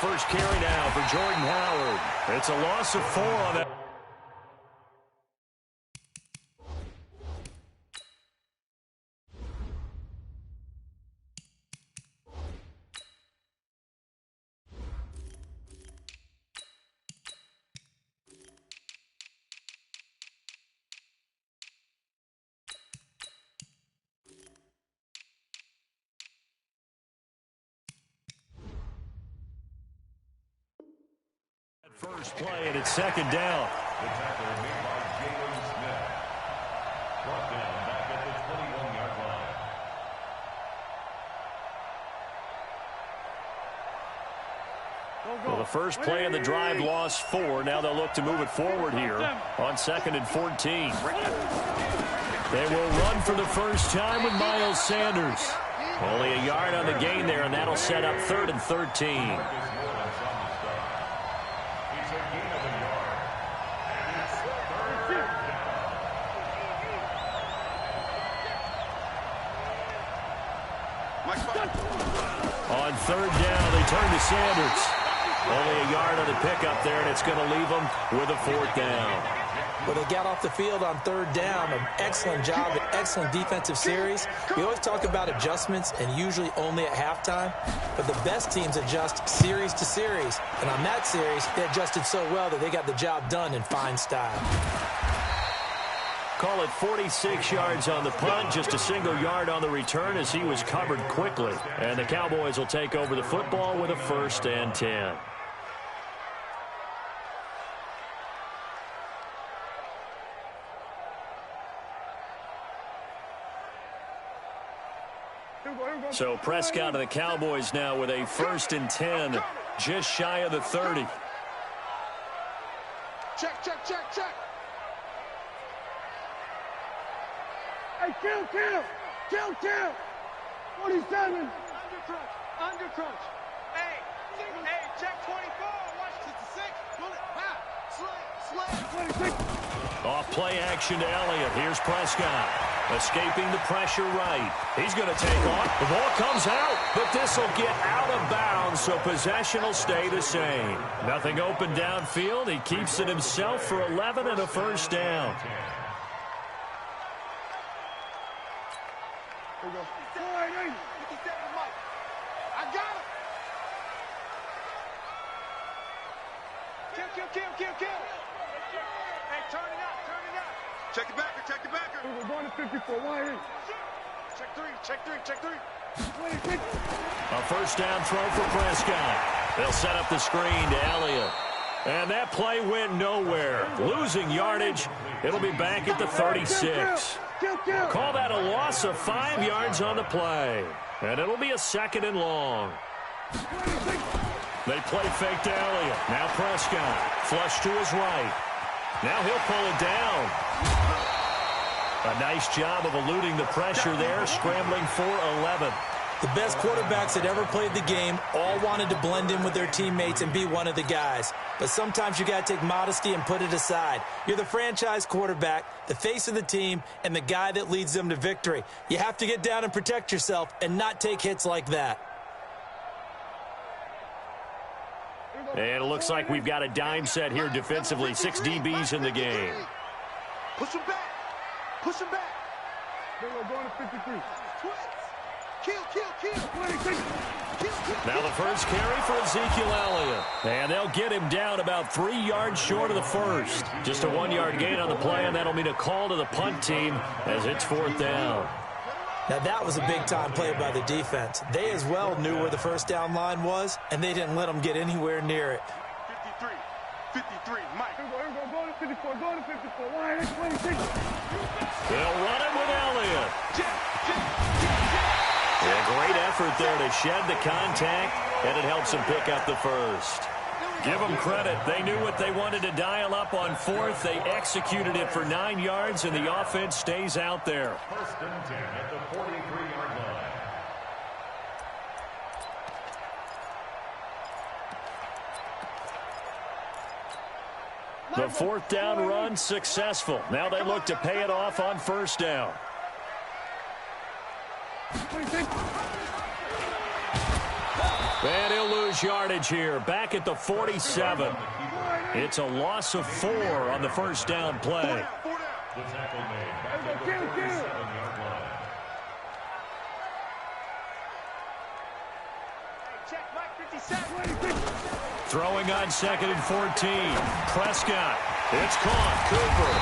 first carry now for Jordan Howard. It's a loss of 4 on that. First play, and it's second down. The tackle made by Jalen Smith. Brought down back at the 21-yard line. Well, the first play of the drive lost 4. Now they'll look to move it forward here on 2nd and 14. They will run for the first time with Miles Sanders. Only a yard on the gain there, and that'll set up 3rd and 13. On 3rd down, they turn to Sanders. Only a yard on the pickup there, and it's going to leave them with a 4th down. Well, they got off the field on 3rd down. An excellent job, an excellent defensive series. We always talk about adjustments, and usually only at halftime. But the best teams adjust series to series. And on that series, they adjusted so well that they got the job done in fine style. Call it 46 yards on the punt, just a single yard on the return as he was covered quickly. And the Cowboys will take over the football with a 1st and 10. So Prescott and the Cowboys now with a 1st and 10, just shy of the 30. Check. Hey, kill. 47. Under crunch. Hey, check 24. Watch 56. Pull it. Slay. 26. Off play action to Elliott. Here's Prescott. Escaping the pressure right. He's going to take off. The ball comes out, but this will get out of bounds, so possession will stay the same. Nothing open downfield. He keeps it himself for 11 and a 1st down. Here we go. 480. 57 Mike. I got him. Kill. Hey, turn it out. Check the backer. We're going to 54. Why here? Check three. 26. A 1st down throw for Prescott. They'll set up the screen to Elliott. And that play went nowhere. Losing yardage. It'll be back at the 36. Call that a loss of 5 yards on the play. And it'll be a 2nd and long. They play fake to Elliott. Now Prescott. Flush to his right. Now he'll pull it down. A nice job of eluding the pressure there, scrambling for 11. The best quarterbacks that ever played the game all wanted to blend in with their teammates and be one of the guys. But sometimes you got to take modesty and put it aside. You're the franchise quarterback, the face of the team, and the guy that leads them to victory. You have to get down and protect yourself and not take hits like that. And it looks like we've got a dime set here defensively. 6 DBs in the game. Push him back. We're going to 53. Kill. 26. Now the first carry for Ezekiel Elliott. And they'll get him down about 3 yards short of the first. Just a 1-yard gain on the play, and that'll mean a call to the punt team as it's 4th down. Now, that was a big-time play by the defense. They as well knew where the 1st down line was, and they didn't let them get anywhere near it. 53, Mike. Go to 54. Why? 26. They'll run it with Elliott. A great effort there to shed the contact, and it helps them pick up the first. Give them credit. They knew what they wanted to dial up on 4th. They executed it for 9 yards, and the offense stays out there. 1st and 10 at the 43-yard line. The 4th down run successful. Now they look to pay it off on 1st down. And he'll lose yardage here, back at the 47. It's a loss of 4 on the first down play. The tackle made back at the 47-yard line. Throwing on 2nd and 14. Prescott. It's caught. Cooper.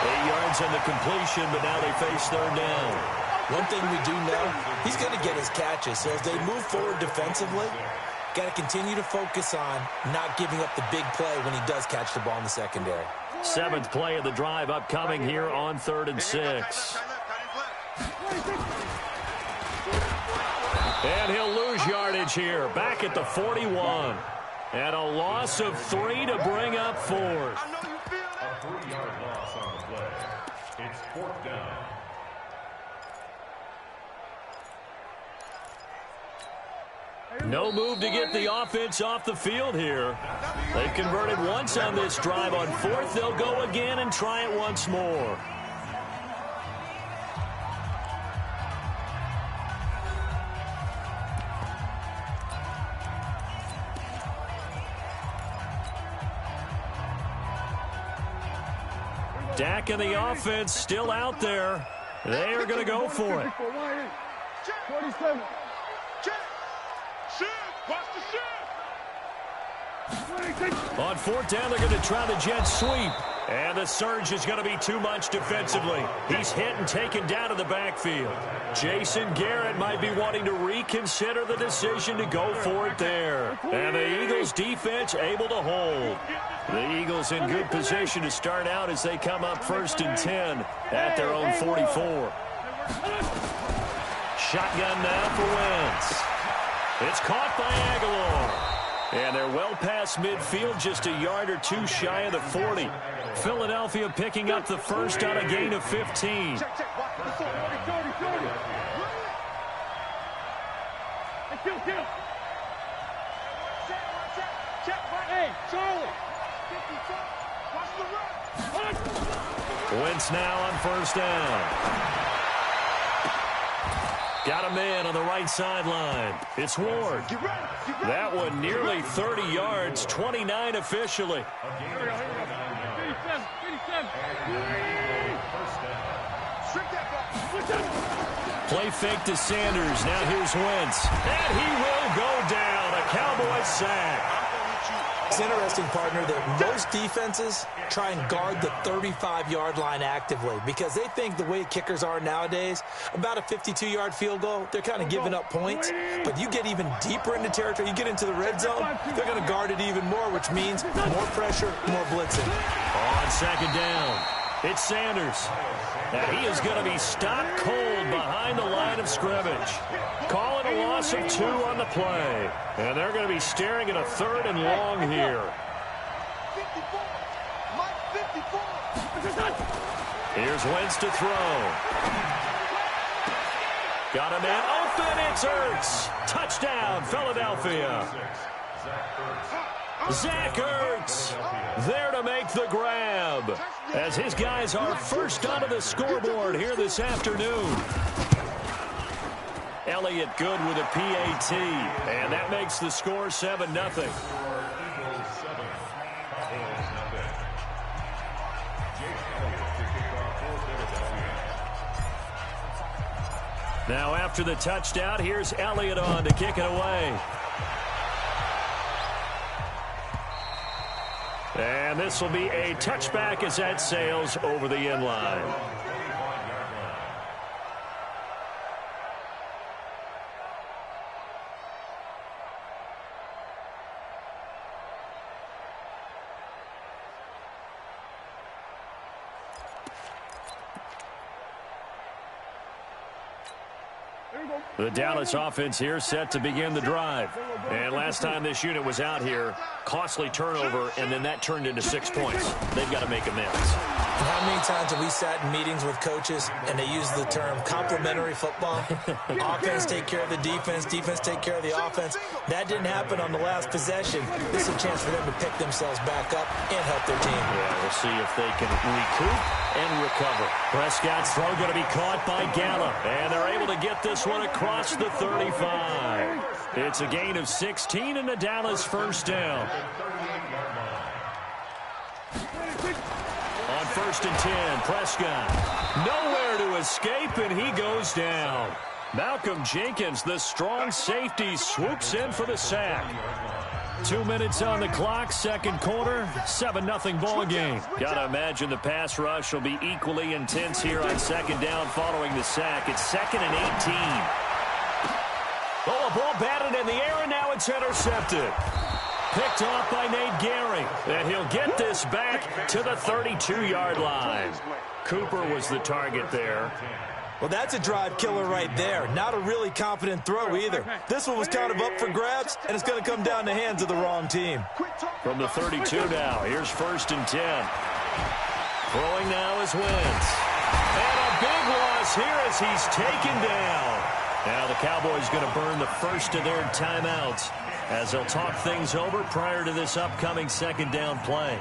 8 yards on the completion, but now they face 3rd down. One thing we do know, he's going to get his catches. So as they move forward defensively, got to continue to focus on not giving up the big play when he does catch the ball in the secondary. 7th play of the drive upcoming here on 3rd and 6. And he'll lose yardage here, back at the 41. And a loss of 3 to bring up 4th. A 3-yard loss on the play. It's 4th down. No move to get the offense off the field here. They've converted once on this drive. On 4th, they'll go again and try it once more. Dak and the offense still out there. They are going to go for it. 47. On 4th down, they're going to try the jet sweep. And the surge is going to be too much defensively. He's hit and taken down to the backfield. Jason Garrett might be wanting to reconsider the decision to go for it there. And the Eagles defense able to hold. The Eagles in good position to start out as they come up 1st and 10 at their own 44. Shotgun now for Wentz. It's caught by Aguilar. And they're well past midfield, just a yard or 2 shy of the 40. Philadelphia picking up the first on a gain of 15. Wentz now on 1st down. Got a man on the right sideline. It's Ward. That one nearly 30 yards, 29 officially. Play fake to Sanders. Now here's Wentz. And he will go down. A Cowboys sack. It's interesting, partner, that most defenses try and guard the 35-yard line actively because they think the way kickers are nowadays, about a 52-yard field goal, they're kind of giving up points. But you get even deeper into territory, you get into the red zone, they're going to guard it even more, which means more pressure, more blitzing. On 2nd down, it's Sanders. And he is going to be stopped cold behind the line of scrimmage. Call it a loss of 2 on the play. And they're going to be staring at a 3rd and long here. Here's Wentz to throw. Got a man open. It's Ertz. Touchdown, Philadelphia. Zach Ertz there to make the grab as his guys are first onto the scoreboard here this afternoon. Elliott good with a PAT, and that makes the score 7-0. Now after the touchdown, here's Elliott on to kick it away. And this will be a touchback as that sails over the end line. The Dallas offense here set to begin the drive. And last time this unit was out here, costly turnover, and then that turned into 6 points. They've got to make amends. And how many times have we sat in meetings with coaches and they use the term complementary football? Offense take care of the defense, defense take care of the offense. That didn't happen on the last possession. This is a chance for them to pick themselves back up and help their team. Yeah, we'll see if they can recoup and recover. Prescott's throw going to be caught by Gallup, and they're able to to get this one across the 35. It's a gain of 16 and a Dallas first down. On 1st and 10, Prescott. Nowhere to escape, and he goes down. Malcolm Jenkins, the strong safety, swoops in for the sack. 2 minutes on the clock, second quarter, 7-0 ball game. Gotta imagine the pass rush will be equally intense here on second down following the sack. It's 2nd and 18. Oh, a ball batted in the air, and now it's intercepted. Picked off by Nate Gehring, and he'll get this back to the 32-yard line. Cooper was the target there. Well, that's a drive killer right there. Not a really confident throw either. This one was kind of up for grabs, and it's going to come down the hands of the wrong team. From the 32 now, here's 1st and 10. Throwing now is Wentz. And a big loss here as he's taken down. Now the Cowboys going to burn the first of their timeouts as they'll talk things over prior to this upcoming second down play.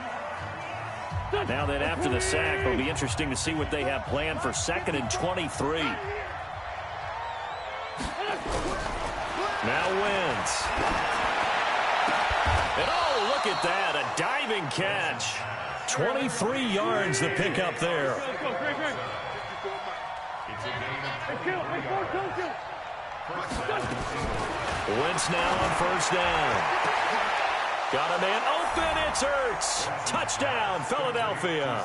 Now then, after the sack, it'll be interesting to see what they have planned for 2nd and 23. Now Wentz. And oh, look at that, a diving catch. 23 yards the pickup there. Wentz now on 1st down. Got a man open, it's Ertz. Touchdown, Philadelphia.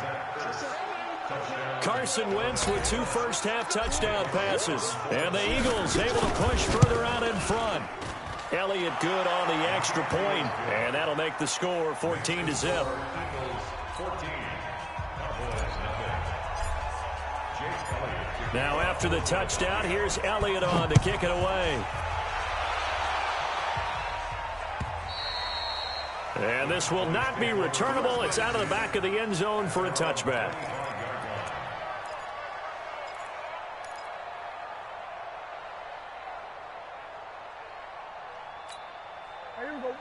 Carson Wentz with 2 first-half touchdown passes. And the Eagles able to push further out in front. Elliott good on the extra point, and that'll make the score 14-0. Now after the touchdown, here's Elliott on to kick it away. And this will not be returnable. It's out of the back of the end zone for a touchback.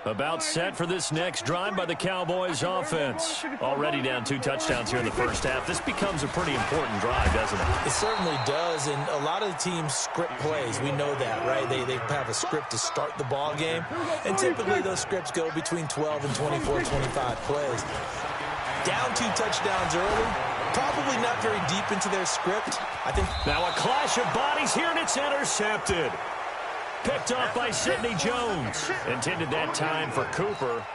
About set for this next drive by the Cowboys offense. Already down 2 touchdowns here in the first half. This becomes a pretty important drive, doesn't it? It certainly does, and a lot of the teams script plays. We know that, right? They have a script to start the ball game, and typically those scripts go between 12 and 24, 25 plays. Down 2 touchdowns early, probably not very deep into their script. I think now a clash of bodies here, and it's intercepted. Picked off by Sidney Jones. Intended that time for Cooper.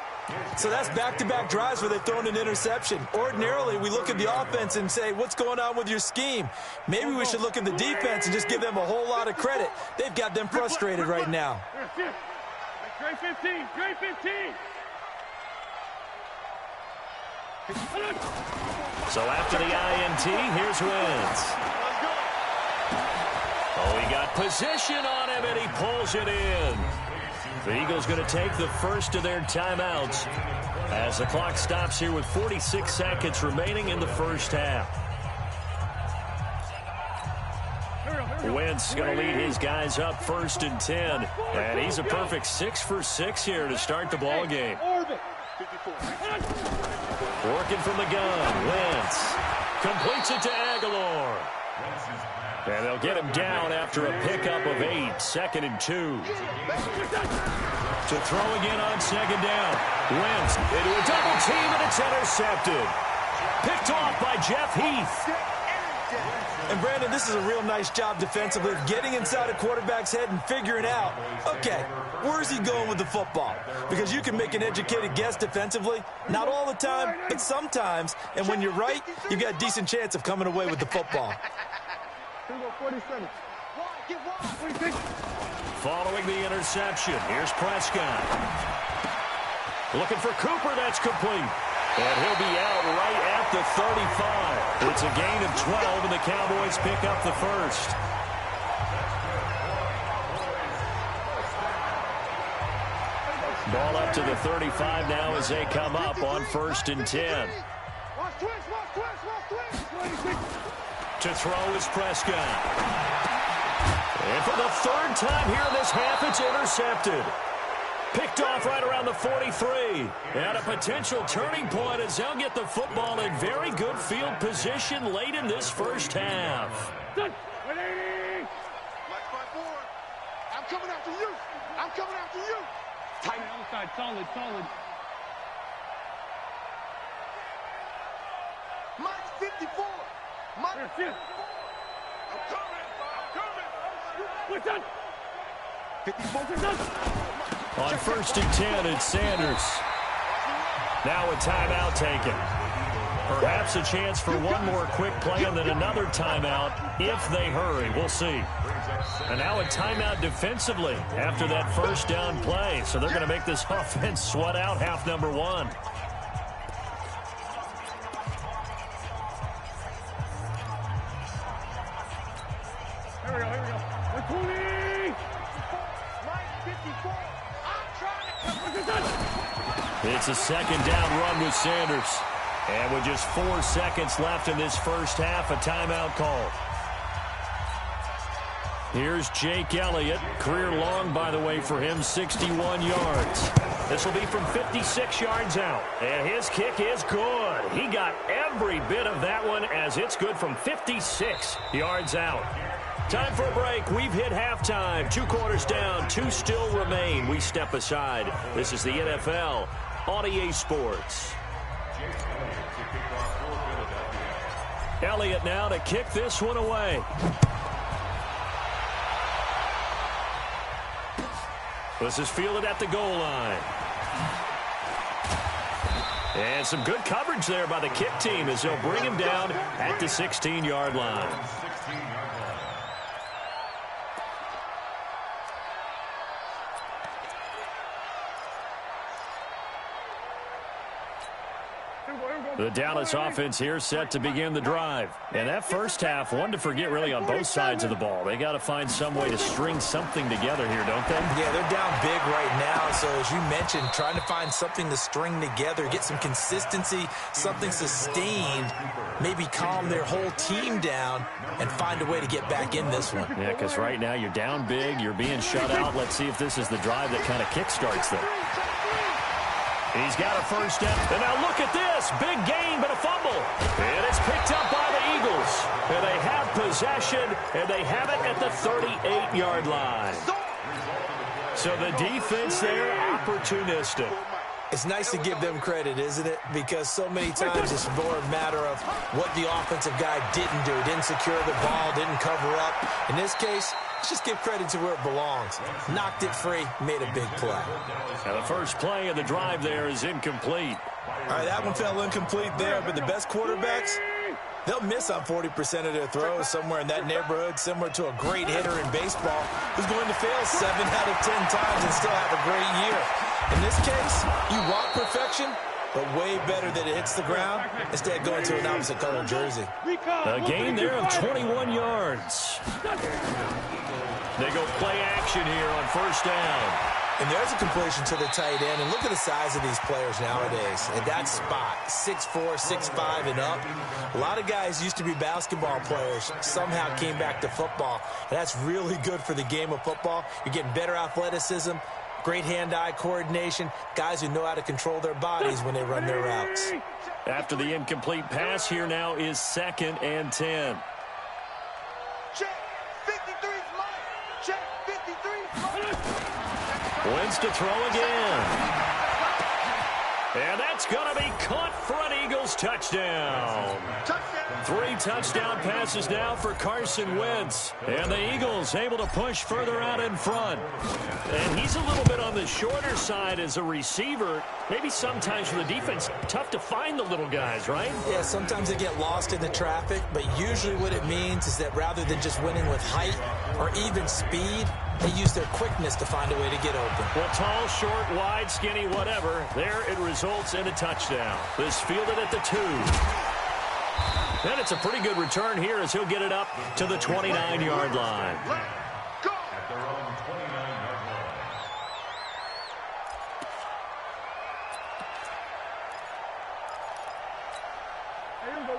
So that's back-to-back drives where they've thrown an interception. Ordinarily, we look at the offense and say, what's going on with your scheme? Maybe we should look at the defense and just give them a whole lot of credit. They've got them frustrated right now. Great 15, great 15. So after the INT, here's Wentz. Oh, he got position on him, and he pulls it in. The Eagles going to take the first of their timeouts as the clock stops here with 46 seconds remaining in the first half. Wentz going to lead his guys up 1st and 10. And he's a perfect 6 for 6 here to start the ball game. Working from the gun, Wentz completes it to Aguilar. And they'll get him down after a pickup of 8, 2nd and 2. To throw again on 2nd down. Wentz into a double team, and it's intercepted. Picked off by Jeff Heath. And, Brandon, this is a real nice job defensively of getting inside a quarterback's head and figuring out, okay, where's he going with the football? Because you can make an educated guess defensively. Not all the time, but sometimes. And when you're right, you've got a decent chance of coming away with the football. Following the interception, here's Prescott. Looking for Cooper, that's complete. And he'll be out right at the 35. It's a gain of 12, and the Cowboys pick up the first. Ball up to the 35 now as they come up on 1st and 10. To throw is Prescott. And for the 3rd time here in this half, it's intercepted. Picked off right around the 43. And a potential turning point as they'll get the football in very good field position late in this first half. coming after you. I'm coming after you. Tight. Outside, solid, solid. Mine's 54. Mine's 54. I'm coming. What's that? 54. On 1st and 10, it's Sanders. Now a timeout taken. Perhaps a chance for one more quick play and then another timeout if they hurry. We'll see. And now a timeout defensively after that first down play. So they're going to make this offense sweat out half number one. Here we go. 120! Mine's 54. I'm trying to come. It's a second down run with Sanders. And with just 4 seconds left in this first half, a timeout call. Here's Jake Elliott. Career long, by the way, for him, 61 yards. This will be from 56 yards out. And his kick is good. He got every bit of that one as it's good from 56 yards out. Time for a break. We've hit halftime. 2 quarters down. 2 still remain. We step aside. This is the NFL on EA Sports. Elliott now to kick this one away. This is fielded at the goal line. And some good coverage there by the kick team as they'll bring him down at the 16-yard line. The Dallas offense here set to begin the drive. And that first half, one to forget really on both sides of the ball. They got to find some way to string something together here, don't they? Yeah, they're down big right now. So as you mentioned, trying to find something to string together, get some consistency, something sustained, maybe calm their whole team down and find a way to get back in this one. Yeah, because right now you're down big, you're being shut out. Let's see if this is the drive that kind of kickstarts them. He's got a first down. And now look at this. Big gain, but a fumble. And it's picked up by the Eagles. And they have possession, and they have it at the 38-yard line. So the defense there, opportunistic. It's nice to give them credit, isn't it? Because so many times it's more a matter of what the offensive guy didn't do. Didn't secure the ball, didn't cover up. In this case, let's just give credit to where it belongs. Knocked it free, made a big play. Now the first play of the drive there is incomplete. All right, that one fell incomplete there, but the best quarterbacks, they'll miss on 40% of their throws, somewhere in that neighborhood, similar to a great hitter in baseball who's going to fail 7 out of 10 times and still have a great year. In this case, you want perfection, but way better that it hits the ground instead of going to an opposite color jersey. A gain there of 21 yards. They go play action here on first down. And there's a completion to the tight end. And look at the size of these players nowadays. At that spot, 6'4", 6'5", and up. A lot of guys used to be basketball players, somehow came back to football. And that's really good for the game of football. You're getting better athleticism, great hand-eye coordination, guys who know how to control their bodies when they run their routes. After the incomplete pass, here now is 2nd and 10. Check. 53's mine. Check. 53's mine. Wins to throw again. And that's going to be caught for an Eagles touchdown. 3 touchdown passes now for Carson Wentz. And the Eagles able to push further out in front. And he's a little bit on the shorter side as a receiver. Maybe sometimes for the defense, tough to find the little guys, right? Yeah, sometimes they get lost in the traffic, but usually what it means is that rather than just winning with height or even speed, they use their quickness to find a way to get open. Well, tall, short, wide, skinny, whatever. There it results in a touchdown. This fielded at the 2. And it's a pretty good return here as he'll get it up to the 29-yard line.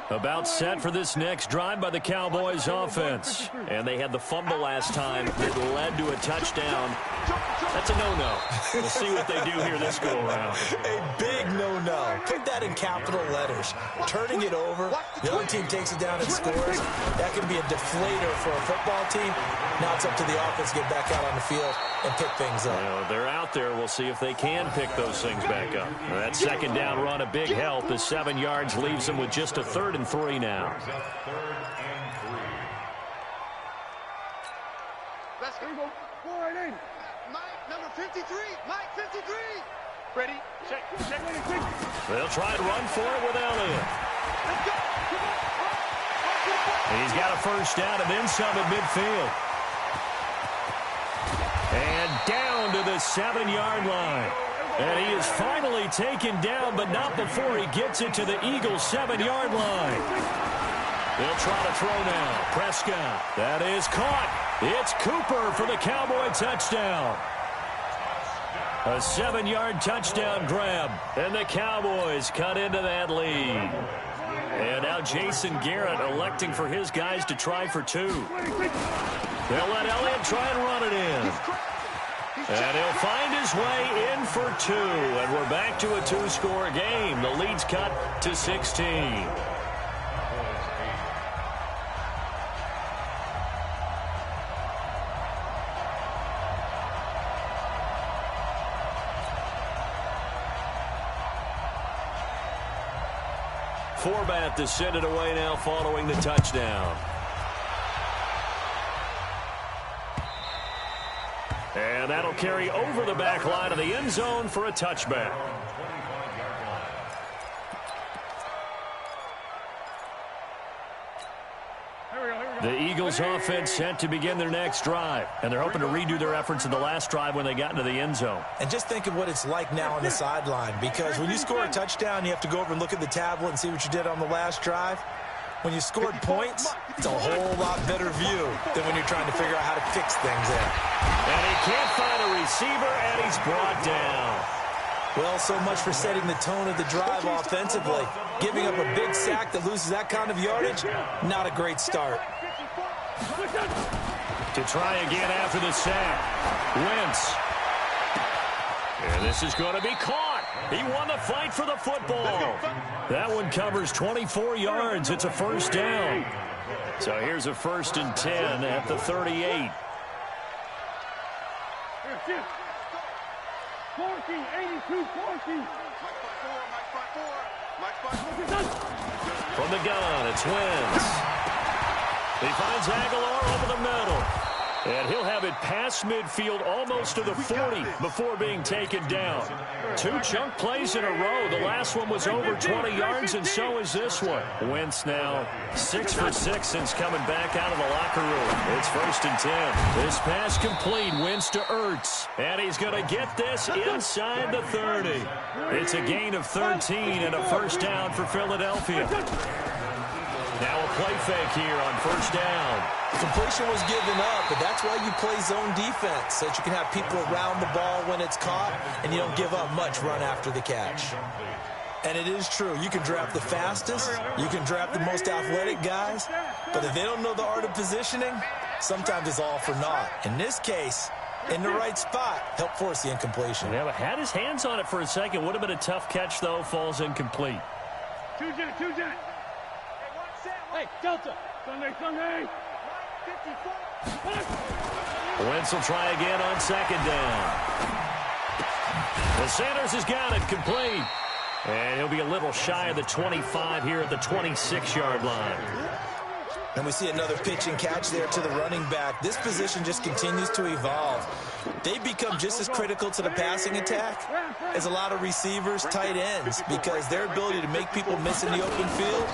About set for this next drive by the Cowboys offense. And they had the fumble last time that led to a touchdown. That's a no-no. We'll see what they do here this go-around. A big no-no. Put that in capital letters. Turning it over, the other team takes it down and scores. That can be a deflator for a football team. Now it's up to the offense to get back out on the field and pick things up. Well, if they're out there, we'll see if they can pick those things back up. Now, that second down run, a big help as 7 yards leaves them with just a 3rd and 3 now. Let's go. 4-8. Mike, number 53. Mike, 53. Ready? Check. They'll try and run for it with Elliott. Let's go. He's got a first down and then some at midfield. And down to the 7-yard line. And he is finally taken down, but not before he gets it to the Eagles' 7-yard line. They'll try to throw now. Prescott. That is caught. It's Cooper for the Cowboy touchdown. A 7-yard touchdown grab. And the Cowboys cut into that lead. And now Jason Garrett electing for his guys to try for 2. They'll let Elliott try and run it in. And he'll find his way in for 2. And we're back to a 2-score game. The lead's cut to 16. Forbat to send it away now following the touchdown. And that'll carry over the back line of the end zone for a touchback. The Eagles offense set to begin their next drive. And they're hoping to redo their efforts in the last drive when they got into the end zone. And just think of what it's like now on the sideline, because when you score a touchdown, you have to go over and look at the tablet and see what you did on the last drive. When you scored points, it's a whole lot better view than when you're trying to figure out how to fix things in. And he can't find a receiver, and he's brought down. Well, so much for setting the tone of the drive offensively. Giving up a big sack that loses that kind of yardage, not a great start. To try again after the sack. Wentz. And this is going to be caught. He won the fight for the football. That one covers 24 yards. It's a first down. So here's a 1st and 10 at the 38. 14, 82, 14. From the gun, it's Wentz. He finds Aguilar over the middle. And he'll have it past midfield almost to the 40 before being taken down. 2 chunk plays in a row. The last one was over 20 yards, and so is this one. Wentz now 6 for 6 since coming back out of the locker room. It's 1st and 10. This pass complete. Wentz to Ertz. And he's going to get this inside the 30. It's a gain of 13 and a first down for Philadelphia. Now a play fake here on first down. Completion was given up, but that's why you play zone defense, so that you can have people around the ball when it's caught, and you don't give up much run after the catch. And it is true, you can draft the fastest, you can draft the most athletic guys, but if they don't know the art of positioning, sometimes it's all for naught. In this case, in the right spot, help force the incompletion. Yeah, but had his hands on it for a second. Would have been a tough catch, though. Falls incomplete. Two jet. Hey, Delta. Sunday. 54. Wentz will try again on second down. The Sanders has got it complete. And he'll be a little shy of the 25 here at the 26-yard line. And we see another pitch and catch there to the running back. This position just continues to evolve. They become just as critical to the passing attack as a lot of receivers, tight ends, because their ability to make people miss in the open field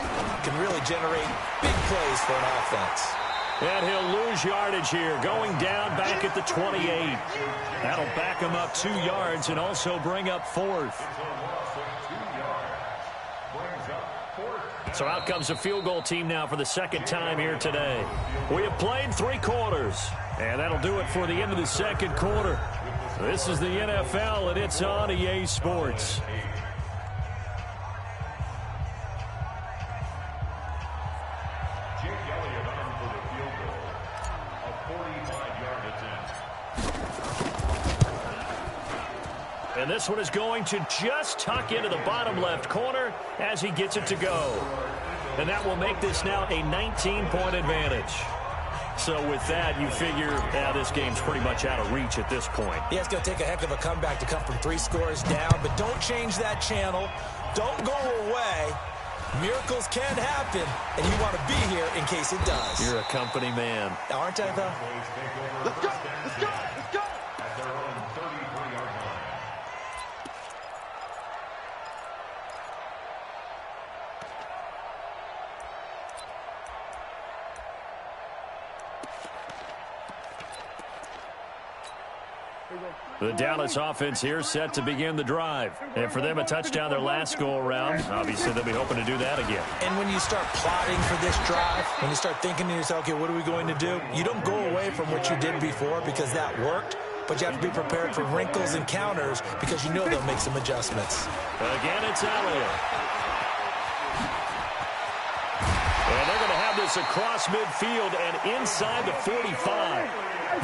can really generate big plays for an offense. And he'll lose yardage here, going down back at the 28. That'll back him up 2 yards and also bring up 4th. So out comes the field goal team now for the second time here today. We have played 3 quarters, and that'll do it for the end of the second quarter. This is the NFL, and it's on EA Sports. And this one is going to just tuck into the bottom left corner as he gets it to go. And that will make this now a 19-point advantage. So with that, you figure, this game's pretty much out of reach at this point. Yeah, it's going to take a heck of a comeback to come from 3 scores down, but don't change that channel. Don't go away. Miracles can happen, and you want to be here in case it does. You're a company man. Aren't I, though? Let's go! Let's go! Let's go! At their own 33-yard line. The Dallas offense here set to begin the drive. And for them, a touchdown their last go-around. Obviously, they'll be hoping to do that again. And when you start plotting for this drive, when you start thinking to yourself, okay, what are we going to do? You don't go away from what you did before because that worked, but you have to be prepared for wrinkles and counters because you know they'll make some adjustments. Again, it's Elliott. And they're going to have this across midfield and inside the 45.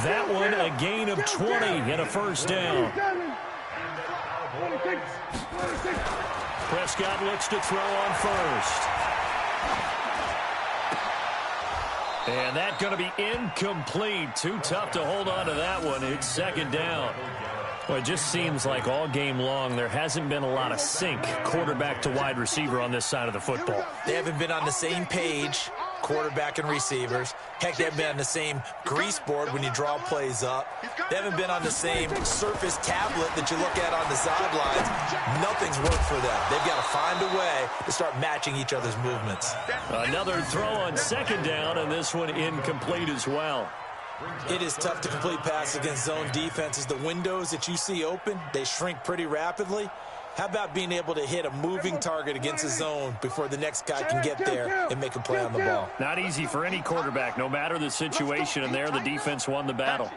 That one a gain of 20 and a first down. Prescott looks to throw on first. And that's going to be incomplete. Too tough to hold on to that one. It's second down. Well, it just seems like all game long there hasn't been a lot of sync quarterback to wide receiver on this side of the football. They haven't been on the same page, quarterback and receivers. Heck, they haven't been on the same grease board when you draw plays up. They haven't been on the same surface tablet that you look at on the sidelines. Nothing's worked for them. They've got to find a way to start matching each other's movements. Another throw on second down, and this one incomplete as well. It is tough to complete passes against zone defenses. The windows that you see open, they shrink pretty rapidly. How about being able to hit a moving target against a zone before the next guy can get there and make a play on the ball? Not easy for any quarterback, no matter the situation, and there the defense won the battle.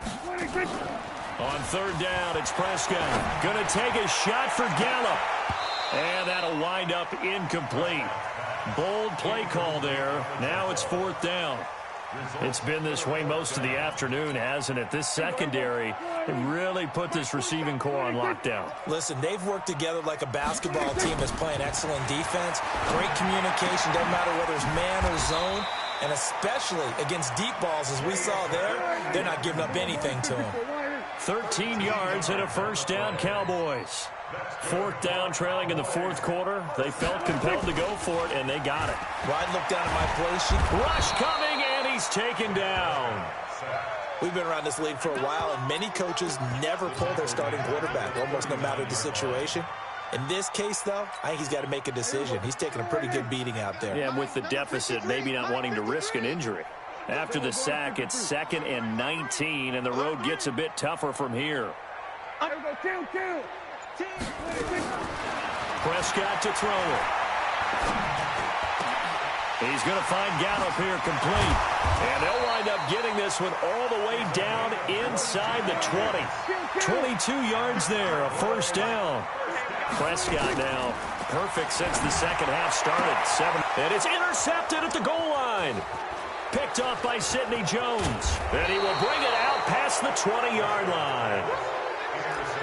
On third down, it's Prescott. Going to take a shot for Gallup. And that'll wind up incomplete. Bold play call there. Now it's fourth down. It's been this way most of the afternoon, hasn't it? This secondary really put this receiving core on lockdown. Listen, they've worked together like a basketball team that's playing excellent defense. Great communication, doesn't matter whether it's man or zone. And especially against deep balls, as we saw there, they're not giving up anything to them. 13 yards and a first down, Cowboys. Fourth down, trailing in the fourth quarter. They felt compelled to go for it, and they got it. Ryan looked down at my play sheet. Rush coming, and he's taken down. We've been around this league for a while, and many coaches never pull their starting quarterback, almost no matter the situation. In this case, though, I think he's got to make a decision. He's taking a pretty good beating out there. Yeah, with the deficit, maybe not wanting to risk an injury. After the sack, it's 2nd and 19, and the road gets a bit tougher from here. Prescott to throw it. He's going to find Gallup here complete. And they'll wind up getting this one all the way down inside the 20. 22 yards there, a first down. Prescott now perfect since the second half started. And it's intercepted at the goal line. Picked off by Sidney Jones. And he will bring it out past the 20-yard line.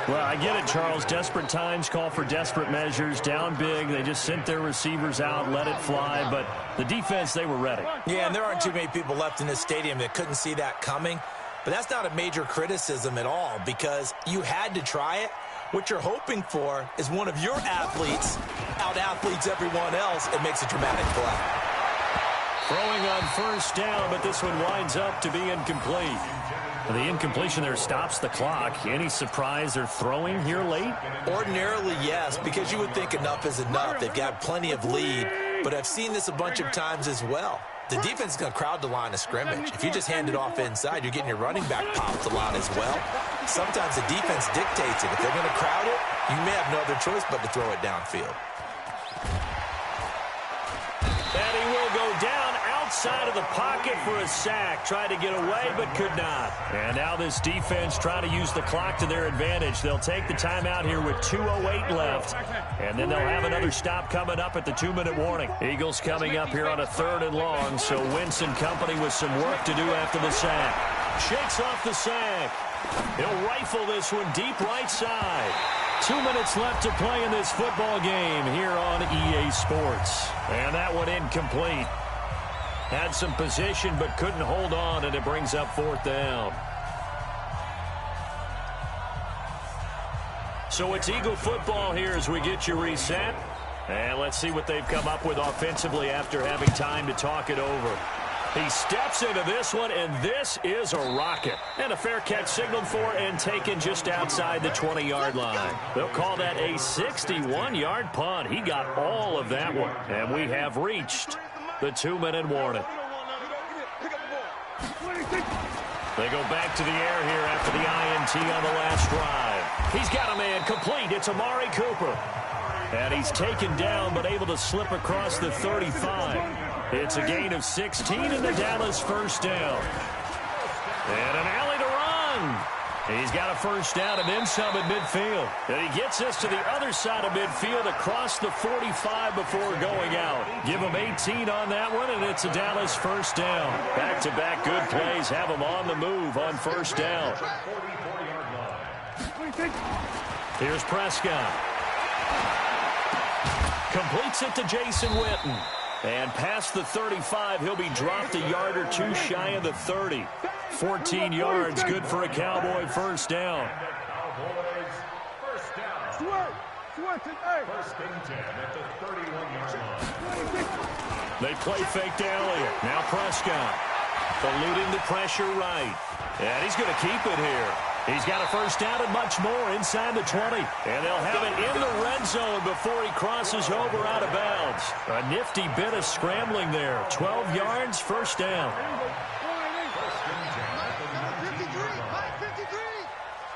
Well, I get it, Charles. Desperate times call for desperate measures. Down big. They just sent their receivers out, let it fly. But the defense, they were ready. Yeah, and there aren't too many people left in this stadium that couldn't see that coming. But that's not a major criticism at all because you had to try it. What you're hoping for is one of your athletes out-athletes everyone else and makes a dramatic play. Throwing on first down, but this one winds up to be incomplete. The incompletion there stops the clock. Any surprise they're throwing here late? Ordinarily, yes, because you would think enough is enough. They've got plenty of lead, but I've seen this a bunch of times as well. The defense is going to crowd the line of scrimmage. If you just hand it off inside, you're getting your running back popped a lot as well. Sometimes the defense dictates it. If they're going to crowd it, you may have no other choice but to throw it downfield. And he will go down outside of the pocket for a sack. Tried to get away, but could not. And now this defense trying to use the clock to their advantage. They'll take the timeout here with 2:08 left. And then they'll have another stop coming up at the 2-minute warning. Eagles coming up here on a 3rd and long, so Wentz and company with some work to do after the sack. Shakes off the sack. He'll rifle this one deep right side. 2 minutes left to play in this football game here on EA Sports. And that one incomplete. Had some position but couldn't hold on, and it brings up 4th down. So it's Eagle football here as we get you reset. And let's see what they've come up with offensively after having time to talk it over. He steps into this one, and this is a rocket. And a fair catch signaled for and taken just outside the 20-yard line. They'll call that a 61-yard punt. He got all of that one. And we have reached the 2-minute warning. They go back to the air here after the INT on the last drive. He's got a man complete. It's Amari Cooper. And he's taken down but able to slip across the 35. It's a gain of 16 in the Dallas 1st down. And an alley to run. He's got a 1st down and then some at midfield. And he gets us to the other side of midfield across the 45 before going out. Give him 18 on that one, and it's a Dallas 1st down. Back-to-back good plays have him on the move on 1st down. Here's Prescott. Completes it to Jason Witten. And past the 35, he'll be dropped a yard or two shy of the 30. 14 yards, good for a Cowboy 1st down. Cowboys, 1st down. First and 10 at the 31-yard line. They play fake to Elliott. Now Prescott. Eluding the pressure right. And he's going to keep it here. He's got a 1st down and much more inside the 20. And they'll have it in the red zone before he crosses over out of bounds. A nifty bit of scrambling there. 12 yards, 1st down.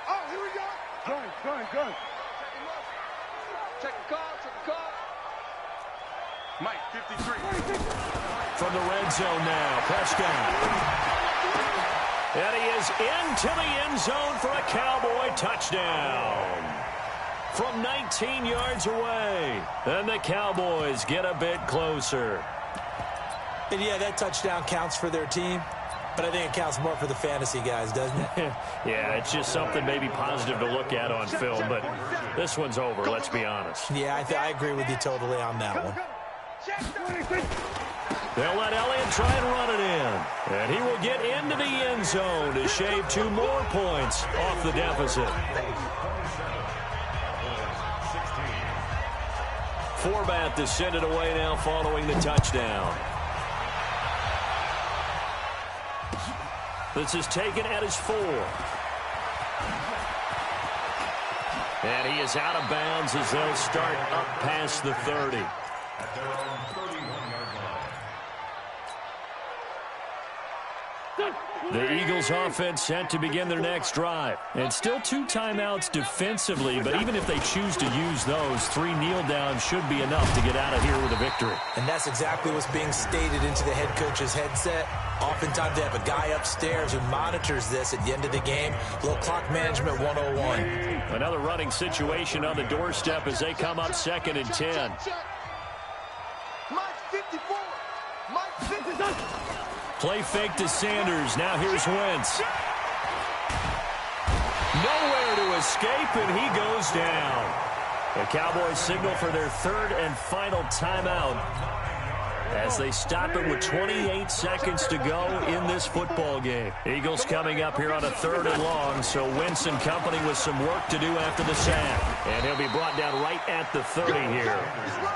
Oh, here we go. Go. Check the call. Mike, 53. From the red zone now, Prescott. And he is into the end zone for a Cowboy touchdown. From 19 yards away. And the Cowboys get a bit closer. And yeah, that touchdown counts for their team. But I think it counts more for the fantasy guys, doesn't it? Yeah, it's just something maybe positive to look at on film. But this one's over, let's be honest. Yeah, I agree with you totally on that one. They'll let Elliott try and run it in. And he will get into the end zone to shave 2 more points off the deficit. 4-bat to send it away now following the touchdown. This is taken at his 4. And he is out of bounds as they'll start up past the 30. At their own 31-yard line. The Eagles offense set to begin their next drive. And still 2 timeouts defensively, but even if they choose to use those, 3 kneel downs should be enough to get out of here with a victory. And that's exactly what's being stated into the head coach's headset. Oftentimes they have a guy upstairs who monitors this at the end of the game. A little clock management 101. Another running situation on the doorstep as they come up 2nd and 10. Mike, 54. Mike, 50. Play fake to Sanders. Now here's Wentz. Nowhere to escape, and he goes down. The Cowboys signal for their 3rd and final timeout as they stop it with 28 seconds to go in this football game. Eagles coming up here on a 3rd and long, so Wentz and company with some work to do after the sack. And he'll be brought down right at the 30 here.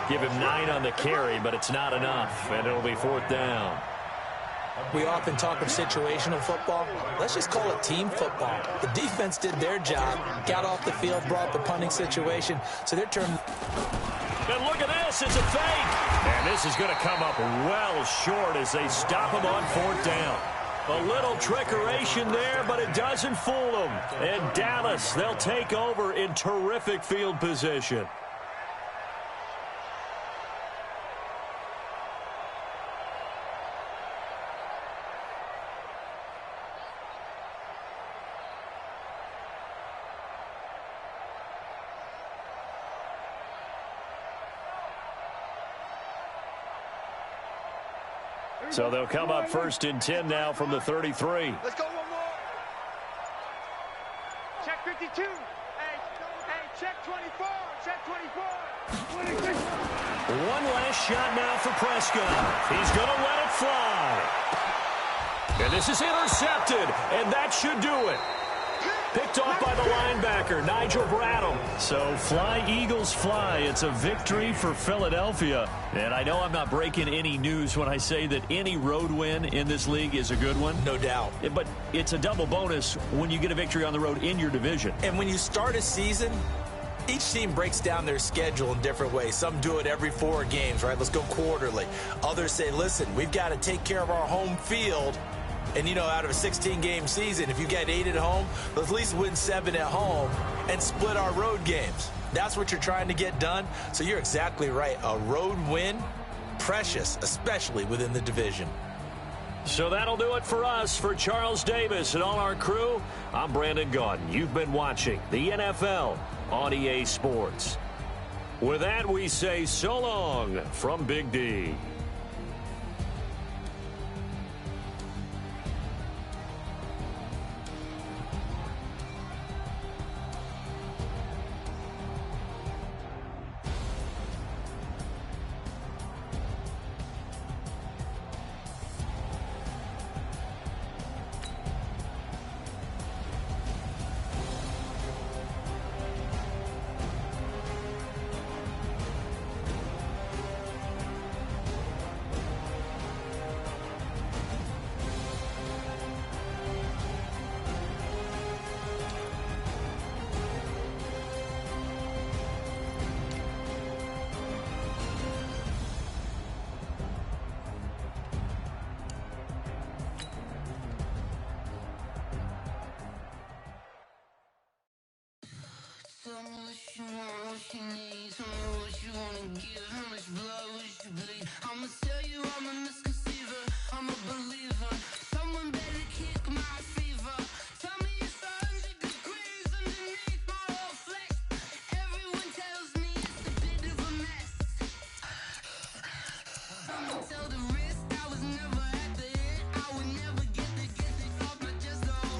Give him 9 on the carry, but it's not enough, and it'll be 4th down. We often talk of situational football. Let's just call it team football. The defense did their job, got off the field, brought the punting situation, so their turn. And look at this, it's a fake. And this is going to come up well short as they stop him on 4th down. A little trickeration there, but it doesn't fool them. And Dallas, they'll take over in terrific field position. So they'll come up 1st and 10 now from the 33. Let's go one more. Check 52. Hey, Check 24. Check 24. One last shot now for Prescott. He's going to let it fly. And this is intercepted, and that should do it. Picked off by the linebacker, Nigel Bradham. So fly, Eagles, fly. It's a victory for Philadelphia. And I know I'm not breaking any news when I say that any road win in this league is a good one. No doubt. But it's a double bonus when you get a victory on the road in your division. And when you start a season, each team breaks down their schedule in different ways. Some do it every 4 games, right? Let's go quarterly. Others say, listen, we've got to take care of our home field. And, you know, out of a 16-game season, if you get 8 at home, let's at least win 7 at home and split our road games. That's what you're trying to get done. So you're exactly right. A road win, precious, especially within the division. So that'll do it for us. For Charles Davis and all our crew, I'm Brandon Gaudin. You've been watching the NFL on EA Sports. With that, we say so long from Big D. Tell me what you want, what you need. Tell me what you wanna give. How much blood would you bleed? I'ma tell you I'm a misconceiver. I'm a believer. Someone better kick my fever. Tell me it's 100 degrees underneath my whole flesh. Everyone tells me it's a bit of a mess. Someone tell the risk I was never at the end. I would never get it off my chest though.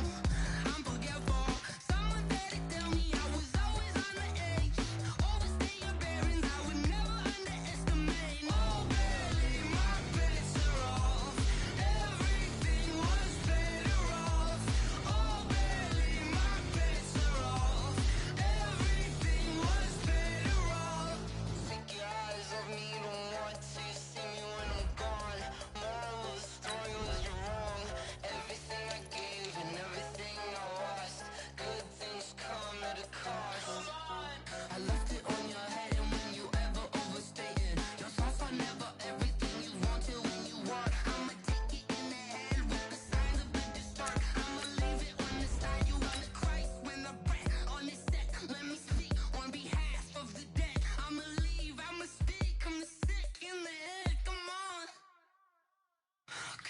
I'm forgetful. Someone better tell me I was always on the edge. Overstay your bearings, I would never underestimate. Oh baby, my bets are off. Everything was better off. Oh baby, my bets are off. Everything was better off. Take your eyes off me, don't want to see me when I'm gone. Moral of the story was you're wrong. Everything I gave and everything I lost. Good things come at a cost. I left it on your head, and when you ever overstay it, your thoughts are never everything you want till when you want. I'ma take it in the head with the signs of a distort. I'ma leave it on the side. You on the Christ when I breath on this set. Let me speak on behalf of the dead. I'ma leave, I'ma speak. I'm the sick in the head. Come on,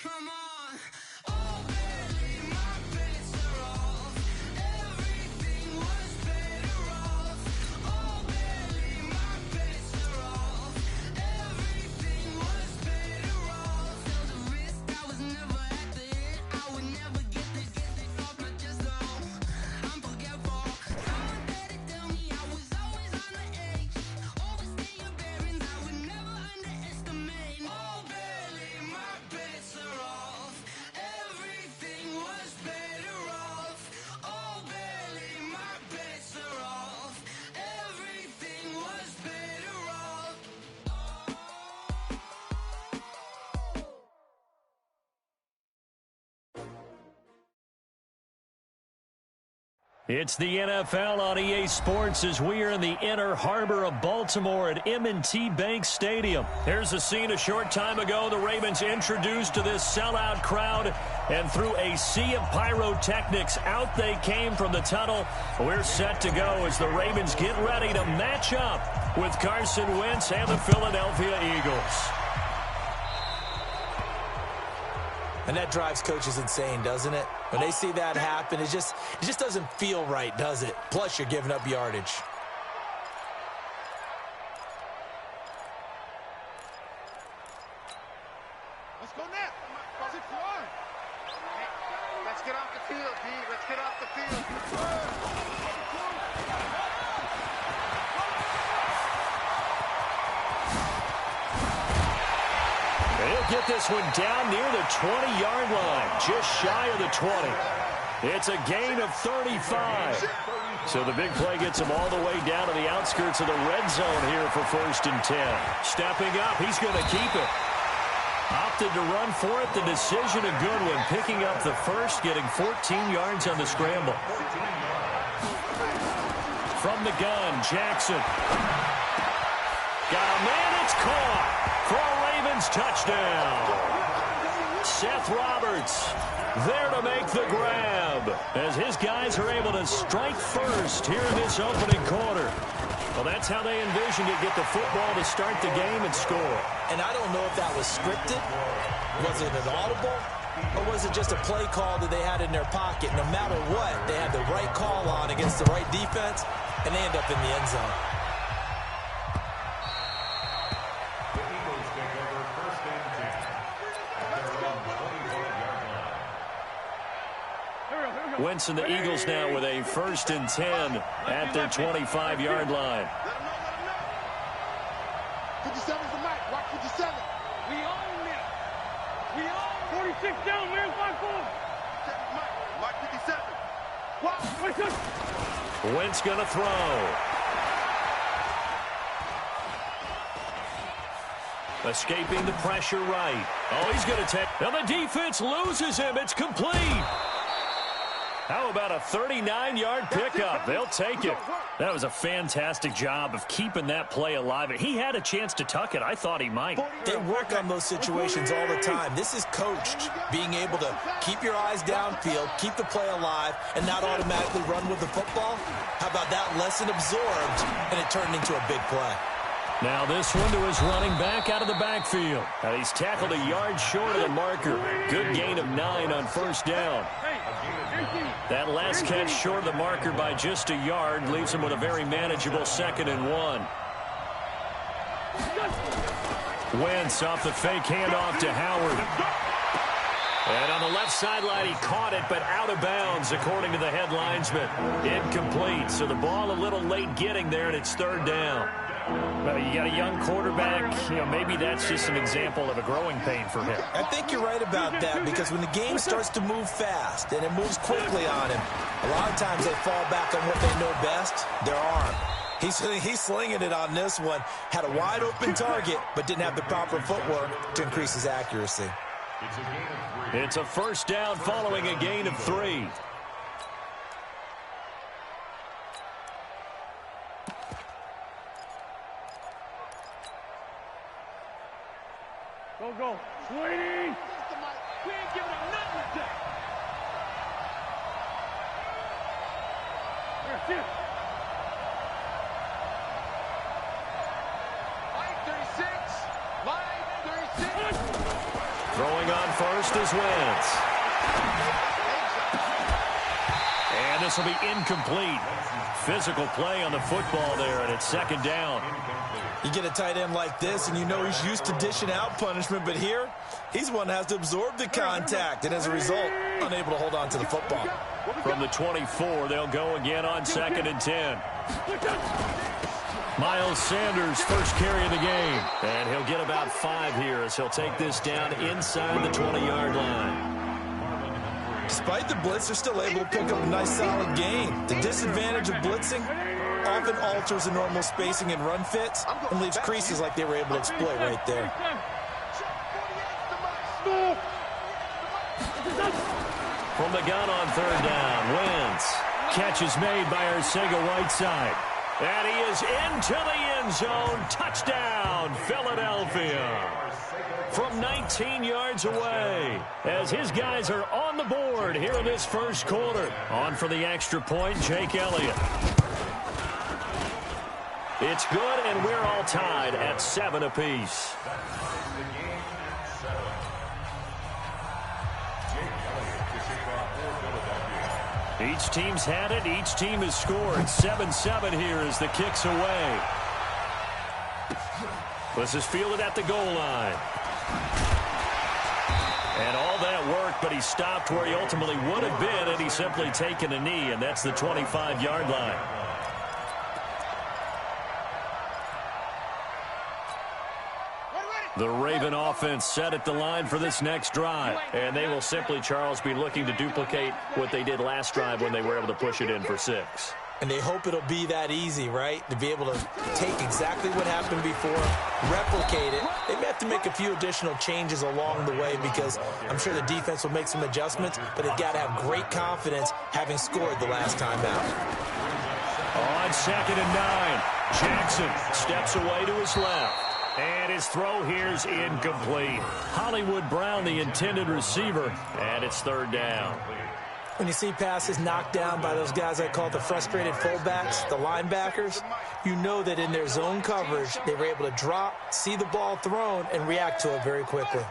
come on. Oh baby, my bets are off. Everything was better off. Oh baby, my bets are off. Everything was better off. Tell the risk I was never at the end. I would never get it off my chest though. I'm forgetful. Someone better tell me I was always on the edge. Overstay your bearings, I would never underestimate. Oh baby, my bets are off. Everything was better off. Oh baby, my bets are off. Everything was better off. It's the NFL on EA Sports as we are in the inner harbor of Baltimore at M&T Bank Stadium. Here's a scene a short time ago. The Ravens introduced to this sellout crowd, and through a sea of pyrotechnics, out they came from the tunnel. We're set to go as the Ravens get ready to match up with Carson Wentz and the Philadelphia Eagles. And that drives coaches insane, doesn't it? When they see that happen, it just doesn't feel right, does it? Plus, you're giving up yardage. Let's go net. How's it flying? Let's get off the field, D. Let's get off the field. And he'll get this one down near the 20-yard line, just shy of the 20. It's a gain of 35. So the big play gets him all the way down to the outskirts of the red zone here for 1st and 10. Stepping up, he's going to keep it. Opted to run for it. The decision a good one. Picking up the first, getting 14 yards on the scramble. From the gun, Jackson. Got a man, it's caught for a Ravens touchdown. Seth Roberts there to make the grab as his guys are able to strike first here in this opening quarter. Well, that's how they envisioned it, get the football to start the game and score. And I don't know if that was scripted. Was it an audible? Or was it just a play call that they had in their pocket? No matter what, they had the right call on against the right defense, and they end up in the end zone. The Eagles take over 1st and 10 at their own 25-yard line. Wentz and the Eagles now with a 1st and 10 at their 25-yard line. 57's the mic. Watch 57. We own it. We own 46 down, man. 5-4. Mark 57. Watch. Wentz going to throw. Escaping the pressure right. Oh, he's going to take. Now the defense loses him. It's complete. How about a 39-yard pickup? They'll take it. That was a fantastic job of keeping that play alive. He had a chance to tuck it. I thought he might. They work on those situations all the time. This is coached, being able to keep your eyes downfield, keep the play alive, and not automatically run with the football. How about that lesson absorbed, and it turned into a big play. Now this one to his running back out of the backfield. He's tackled a yard short of the marker. Good gain of 9 on 1st down. That last catch short of the marker by just a yard leaves him with a very manageable 2nd and 1. Wentz off the fake handoff to Howard. And on the left sideline, he caught it, but out of bounds, according to the head linesman. Incomplete, so the ball a little late getting there, and it's 3rd down. Well, you got a young quarterback. Maybe that's just an example of a growing pain for him. I think you're right about that, because when the game starts to move fast and it moves quickly on him, a lot of times they fall back on what they know best, their arm. He's slinging it on this one. Had a wide open target, but didn't have the proper footwork to increase his accuracy. It's a 1st down following a gain of 3. Go. Sweetie! We ain't giving him nothing today. Here. Line 36. Throwing on first is Wentz. And this will be incomplete. Physical play on the football there, and it's 2nd down. You get a tight end like this, and you know he's used to dishing out punishment, but here, he's one that has to absorb the contact, and as a result, unable to hold on to the football. From the 24, they'll go again on 2nd and 10. Miles Sanders, first carry of the game. And he'll get about 5 here as he'll take this down inside the 20-yard line. Despite the blitz, they're still able to pick up a nice solid gain. The disadvantage of blitzing often alters the normal spacing and run fits and leaves creases like they were able to exploit right there. From the gun on 3rd down, Wentz. Catch is made by Arcega-Whiteside. And he is into the end zone. Touchdown, Philadelphia. From 19 yards away, as his guys are on the board here in this 1st quarter. On for the extra point, Jake Elliott. It's good, and we're all tied at 7 apiece. Each team's had it. Each team has scored. 7-7 here as the kick's away. This is fielded at the goal line. And all that work, but he stopped where he ultimately would have been, and he's simply taken a knee, and that's the 25-yard line. The Raven offense set at the line for this next drive. And they will simply, Charles, be looking to duplicate what they did last drive when they were able to push it in for 6. And they hope it'll be that easy, right? To be able to take exactly what happened before, replicate it. They may have to make a few additional changes along the way because I'm sure the defense will make some adjustments, but they've got to have great confidence having scored the last time out. On 2nd and 9, Jackson steps away to his left. And his throw here's incomplete. Hollywood Brown, the intended receiver, and it's 3rd down. When you see passes knocked down by those guys I call the frustrated fullbacks, the linebackers, you know that in their zone coverage, they were able to drop, see the ball thrown, and react to it very quickly.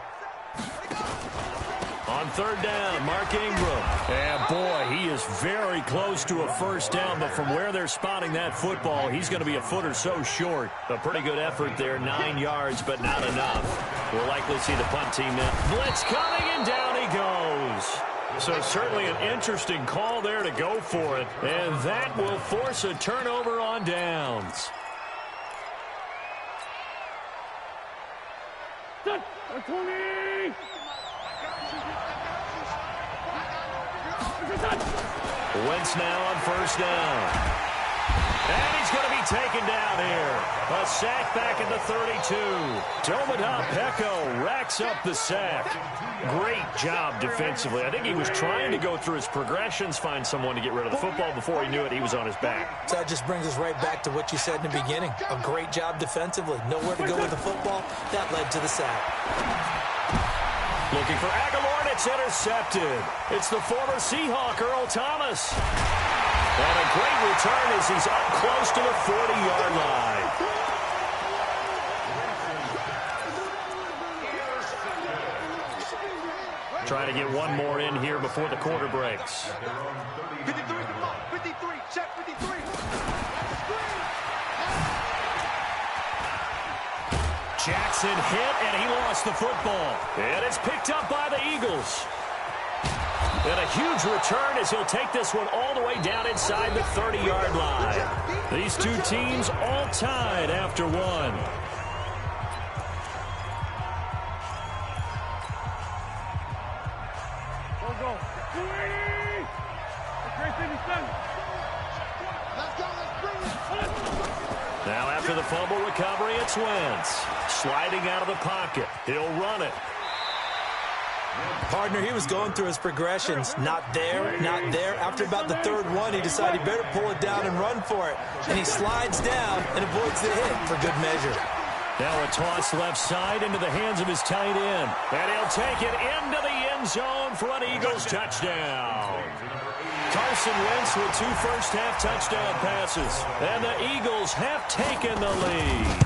On 3rd down, Mark Ingram. And boy, he is very close to a 1st down, but from where they're spotting that football, he's going to be a foot or so short. A pretty good effort there, 9 yards, but not enough. We'll likely see the punt team now. Blitz coming, and down he goes. So certainly an interesting call there to go for it, and that will force a turnover on downs. Set. 20. Wentz now on 1st down. And he's going to be taken down here. A sack back at the 32. Tomaha Peko racks up the sack. Great job defensively. I think he was trying to go through his progressions, find someone to get rid of the football. Before he knew it, he was on his back. So that just brings us right back to what you said in the beginning. A great job defensively. Nowhere to go with the football. That led to the sack. Looking for Aguilar, and it's intercepted. It's the former Seahawk, Earl Thomas. And a great return as he's up close to the 40-yard line. Trying to get one more in here before the quarter breaks. 53, come on, 53, check 53. Jackson hit, and he lost the football. And it's picked up by the Eagles. And a huge return as he'll take this one all the way down inside the 30-yard line. These two teams all tied after one. Go. 280. Great 57. Let's go, let's bring it. Now after the fumble recovery, it's Wentz. Sliding out of the pocket. He'll run it. Partner, he was going through his progressions. Not there, not there. After about the 3rd one, he decided he better pull it down and run for it. And he slides down and avoids the hit for good measure. Now a toss left side into the hands of his tight end. And he'll take it into the end zone for an Eagles touchdown. Carson Wentz with 2 first-half touchdown passes. And the Eagles have taken the lead.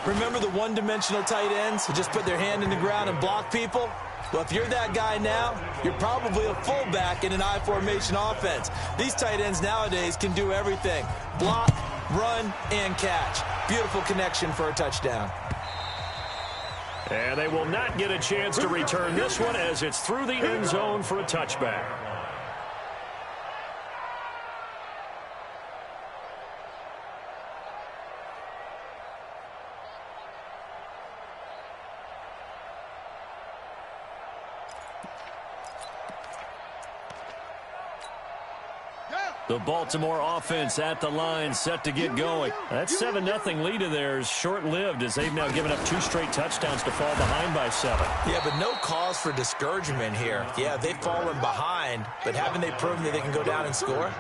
Remember the one-dimensional tight ends who just put their hand in the ground and block people? Well, if you're that guy now, you're probably a fullback in an I-formation offense. These tight ends nowadays can do everything. Block, run, and catch. Beautiful connection for a touchdown. And they will not get a chance to return this one as it's through the end zone for a touchback. The Baltimore offense at the line, set to get going. That 7-0 lead of theirs short-lived as they've now given up 2 straight touchdowns to fall behind by 7. Yeah, but no cause for discouragement here. Yeah, they've fallen behind, but haven't they proven that they can go down and score?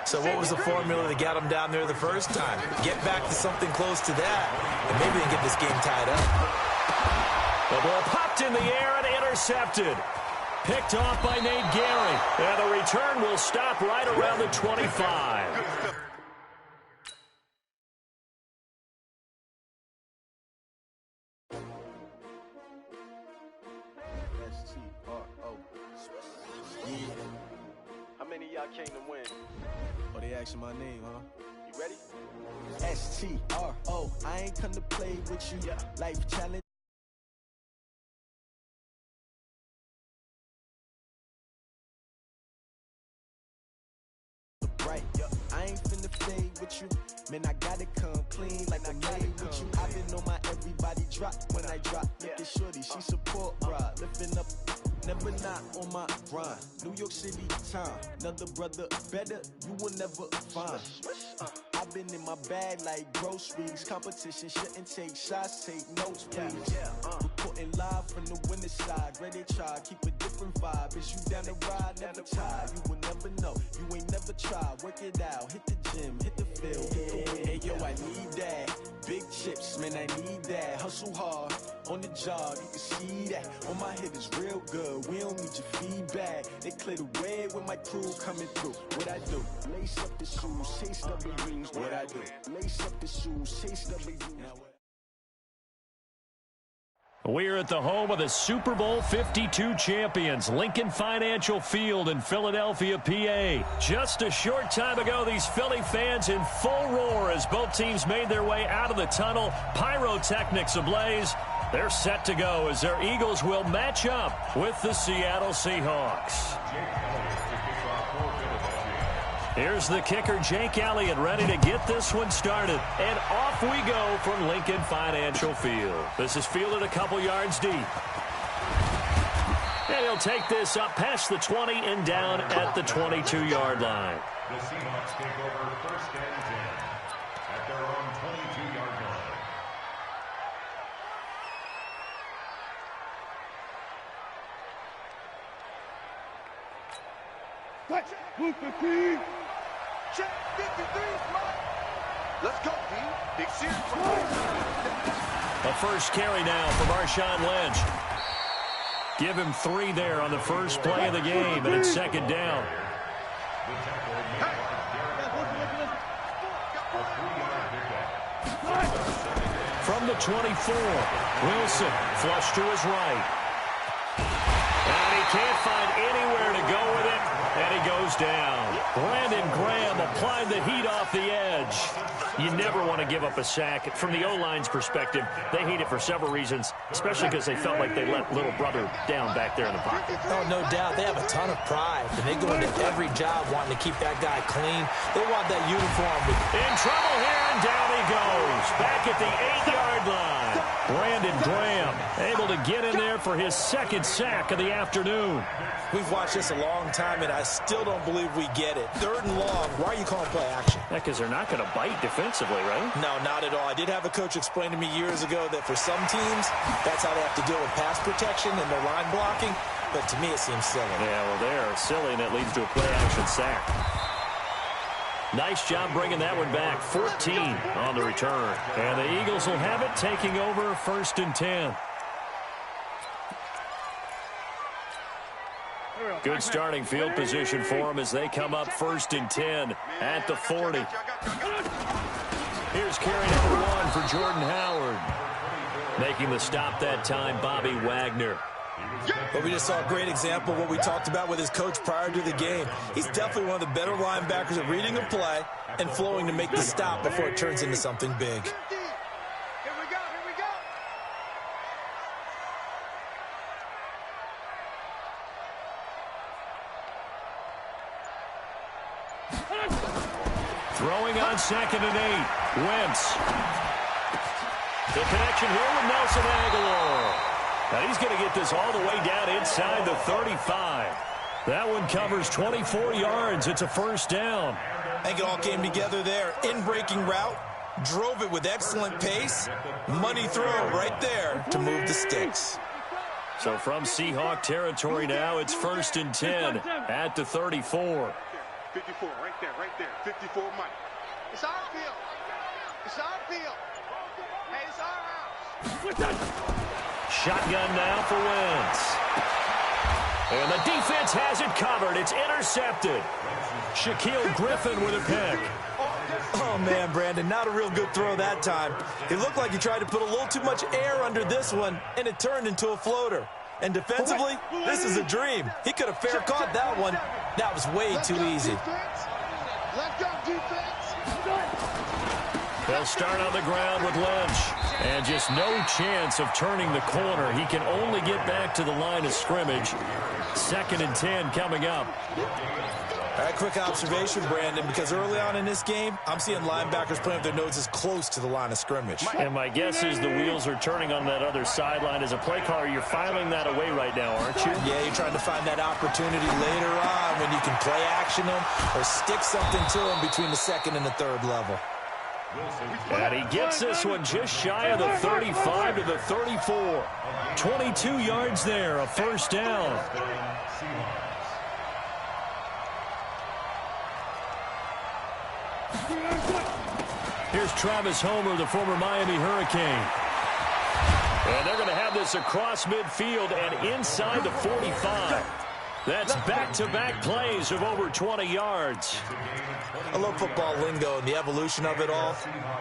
So what was the formula that got them down there the first time? Get back to something close to that, and maybe they can get this game tied up. The ball popped in the air and intercepted. Picked off by Nate Gary. And the return will stop right around the 25. How many of y'all came to win? Oh, they asking my name, huh? You ready? S-T-R-O, I ain't come to play with you. Life challenge. Right, I ain't finna shade with you. Man, I gotta come clean like I made with you. I've been on my everybody drop when I drop. Look at shorty, she support ride. Lifting up, never not on my grind. New York City time, another brother better, you will never find. I've been in my bag like groceries. Competition shouldn't take shots, take notes, please. Reporting live from the winter side. Ready to try, keep a different vibe. Is you down the ride, never tired. You will never know, you ain't never tried. Work it out, hit the gym, hit the field. Hey yo, I need that. Big chips, man, I need that. Hustle hard, on the job, you can see that. On my head is real good, we don't need your feedback. They clear the way with my crew coming through. What I do? Lace up the shoes, chase W's. What I do? Lace up the shoes, chase W's. We're at the home of the Super Bowl 52 champions, Lincoln Financial Field in Philadelphia, PA. Just a short time ago, these Philly fans in full roar as both teams made their way out of the tunnel. Pyrotechnics ablaze. They're set to go as their Eagles will match up with the Seattle Seahawks. Here's the kicker, Jake Elliott, ready to get this one started. And off we go from Lincoln Financial Field. This is fielded a couple yards deep. And he'll take this up past the 20 and down at the 22-yard line. The Seahawks take over first and 10 at their own 22-yard line. Move the team. Check 53, let's go, P. Big series. A first carry now for Marshawn Lynch. Give him 3 there on the first play of the game, and it's second down. From the 24, Wilson flush to his right. And he can't find anywhere to go with it, and he goes down. Brandon Graham applied the heat off the edge. You never want to give up a sack. From the O-line's perspective, they hate it for several reasons, especially because they felt like they let little brother down back there in the pocket. Oh, no doubt. They have a ton of pride, and they go into every job wanting to keep that guy clean. They want that uniform. In trouble here, and down he goes. Back at the 8-yard line. Brandon Graham able to get in there for his second sack of the afternoon. We've watched this a long time, and I still don't believe we get it. 3rd and long. Why are you calling play action? Yeah, because they're not going to bite defensively, right? No, not at all. I did have a coach explain to me years ago that for some teams, that's how they have to deal with pass protection and their line blocking. But to me, it seems silly. Yeah, well, they're silly, and it leads to a play-action sack. Nice job bringing that one back. 14 on the return. And the Eagles will have it, taking over 1st and 10. Good starting field position for them as they come up 1st and 10 at the 40. Here's carry number 1 for Jordan Howard. Making the stop that time, Bobby Wagner. But we just saw a great example of what we talked about with his coach prior to the game. He's definitely one of the better linebackers at reading a play and flowing to make the stop before it turns into something big. Here we go, here we go. Throwing on 2nd and 8. Wentz. The connection here with Nelson Aguilar. Now he's going to get this all the way down inside the 35. That one covers 24 yards. It's a first down. I think it all came together there. In-breaking route. Drove it with excellent pace. Money throw right there to move the sticks. So from Seahawk territory now, it's 1st and 10 at the 34. 54, right there. 54, Mike. It's our field. It's our field. Hey, it's our house. Shotgun now for Wentz. And the defense has it covered. It's intercepted. Shaquille Griffin with a pick. Oh, man, Brandon, not a real good throw that time. It looked like he tried to put a little too much air under this one, and it turned into a floater. And defensively, this is a dream. He could have fair caught that one. That was way too easy. Let's go, defense. They'll start on the ground with Lynch. And just no chance of turning the corner. He can only get back to the line of scrimmage. 2nd and 10 coming up. All right, quick observation, Brandon, because early on in this game, I'm seeing linebackers playing with their noses close to the line of scrimmage. And my guess is the wheels are turning on that other sideline. As a play caller, you're filing that away right now, aren't you? Yeah, you're trying to find that opportunity later on when you can play action them or stick something to them between the second and the third level. And he gets this one just shy of the 35 to the 34. 22 yards there, a first down. Here's Travis Homer, the former Miami Hurricane. And they're going to have this across midfield and inside the 45. That's back-to-back plays of over 20 yards. I love football lingo and the evolution of it all.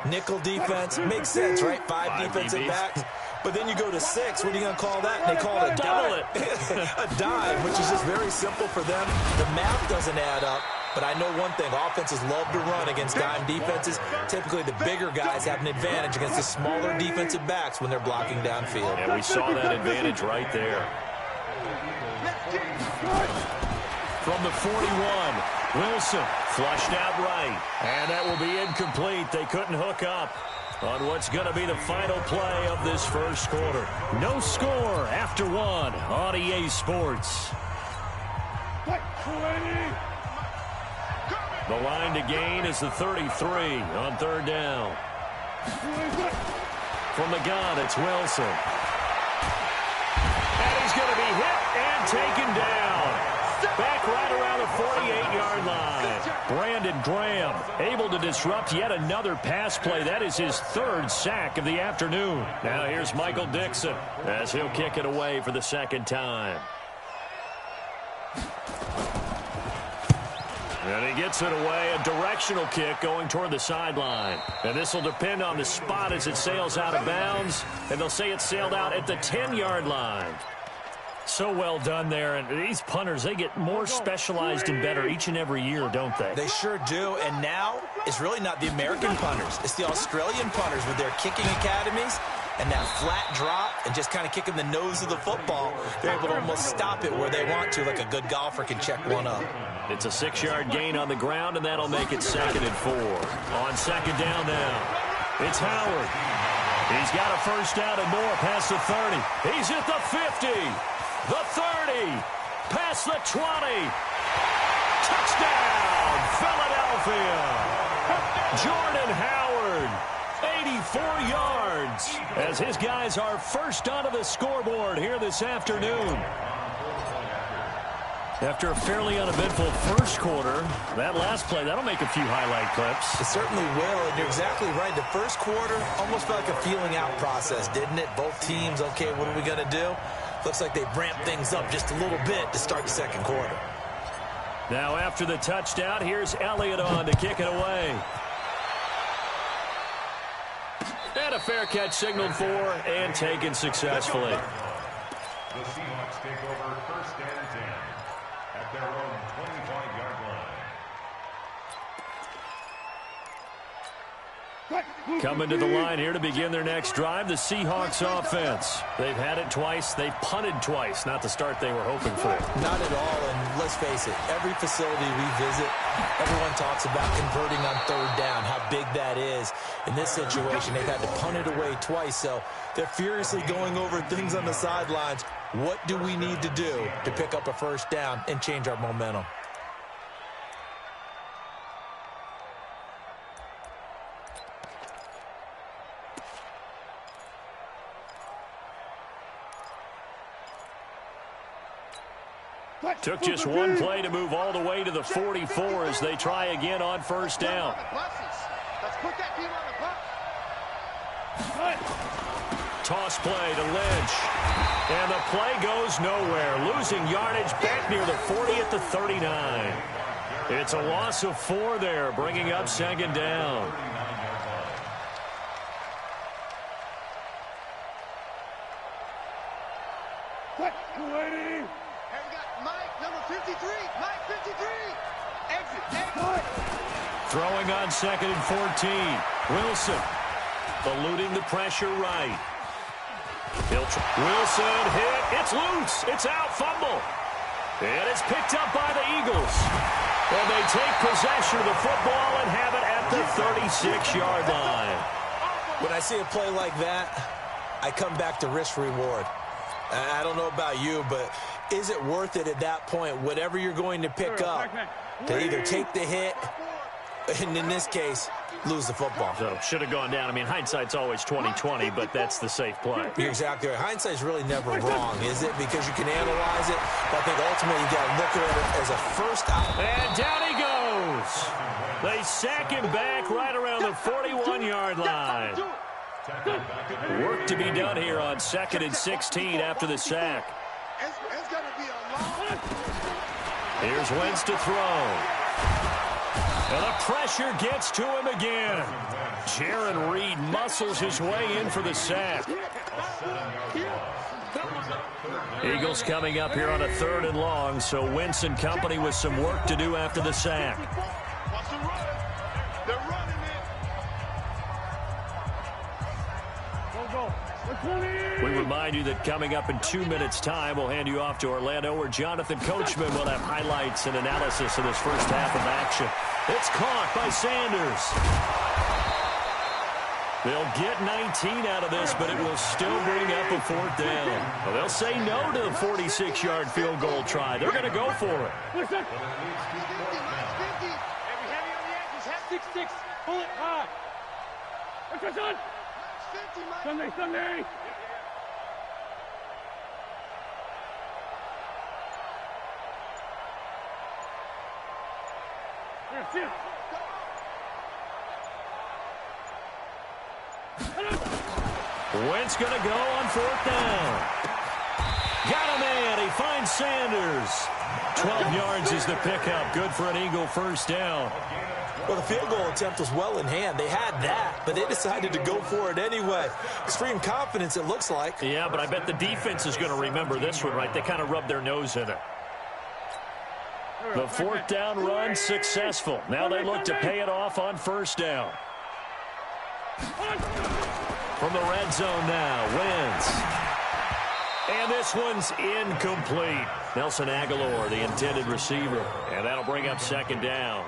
Nickel defense makes sense, right? Five defensive backs. But then you go to 6. What are you going to call that? And they call it a dive. A dive, which is just very simple for them. The math doesn't add up. But I know one thing, offenses love to run against dime defenses. Typically, the bigger guys have an advantage against the smaller defensive backs when they're blocking downfield. And we saw that advantage right there. From the 41, Wilson flushed out right. And that will be incomplete. They couldn't hook up on what's going to be the final play of this first quarter. No score after 1 on EA Sports. The line to gain is the 33 on third down. From the gun, it's Wilson. And he's going to be hit and taken down. Back right around the 48-yard line. Brandon Graham able to disrupt yet another pass play. That is his 3rd sack of the afternoon. Now here's Michael Dixon as he'll kick it away for the 2nd time. And he gets it away, a directional kick going toward the sideline. And this will depend on the spot as it sails out of bounds. And they'll say it sailed out at the 10-yard line. So well done there. And these punters, they get more specialized and better each and every year, don't they? They sure do. And now it's really not the American punters. It's the Australian punters with their kicking academies. And that flat drop and just kind of kicking the nose of the football, they're able to almost stop it where they want to, like a good golfer can check one up. It's a 6-yard gain on the ground, and that'll make it 2nd and 4. On 2nd down now, it's Howard. He's got a first down and more past the 30. He's at the 50, the 30, past the 20. Touchdown, Philadelphia. Jordan Howard. 84 yards as his guys are first onto the scoreboard here this afternoon. After a fairly uneventful first quarter, that last play, that'll make a few highlight clips. It certainly will, and you're exactly right. The first quarter almost felt like a feeling out process, didn't it? Both teams, okay, what are we going to do? Looks like they ramped things up just a little bit to start the second quarter. Now after the touchdown, here's Elliott on to kick it away. And a fair catch signaled for and taken successfully. The Seahawks take over 1st and 10 at their own 25-yard line. Coming to the line here to begin their next drive, the Seahawks offense. They've had it twice. They've punted twice. Not the start they were hoping for. Not at all, and let's face it, every facility we visit, everyone talks about converting on 3rd down, how big that is. In this situation, they've had to punt it away twice, so they're furiously going over things on the sidelines. What do we need to do to pick up a first down and change our momentum? Took just one play to move all the way to the 44 as they try again on first down. Let's put that team on the bus. Toss play to Lynch. And the play goes nowhere. Losing yardage back near the 40 at the 39. It's a loss of 4 there, bringing up 2nd down. Throwing on 2nd and 14. Wilson eluding the pressure right. Wilson hit. It's loose. It's out. Fumble. And it's picked up by the Eagles. And they take possession of the football and have it at the 36-yard line. When I see a play like that, I come back to risk-reward. I don't know about you, but is it worth it at that point, whatever you're going to pick up, to either take the hit, and in this case, lose the football? So, should have gone down. I mean, hindsight's always 20/20, but that's the safe play. You're exactly right. Hindsight's really never wrong, is it? Because you can analyze it, but I think ultimately you got to look at it as a first out. And down he goes. They sack him back right around the 41-yard line. Work to be done here on 2nd and 16 after the sack. It's going to be a long. Here's Wentz to throw. And the pressure gets to him again. Jaron Reed muscles his way in for the sack. Eagles coming up here on a 3rd and long, so Wentz and company with some work to do after the sack. Watch the run. They're running it. We remind you that coming up in 2 minutes' time, we'll hand you off to Orlando, where Jonathan Coachman will have highlights and analysis of this first half of action. It's caught by Sanders. They'll get 19 out of this, but it will still bring up a 4th down. Well, they'll say no to the 46-yard field goal try. They're going to go for it. Heavy on the edges. 6-6. Pull it high. What's your son? Sunday. Yes. Wentz going to go on 4th down. Got him in. He finds Sanders. 12 yards is the pickup. Good for an Eagle first down. Well, the field goal attempt was well in hand. They had that, but they decided to go for it anyway. Extreme confidence, it looks like. Yeah, but I bet the defense is going to remember this one, right? They kind of rubbed their nose in it. The 4th down run successful. Now they look to pay it off on 1st down. From the red zone now, Wentz. And this one's incomplete. Nelson Aguilar, the intended receiver. And that'll bring up 2nd down.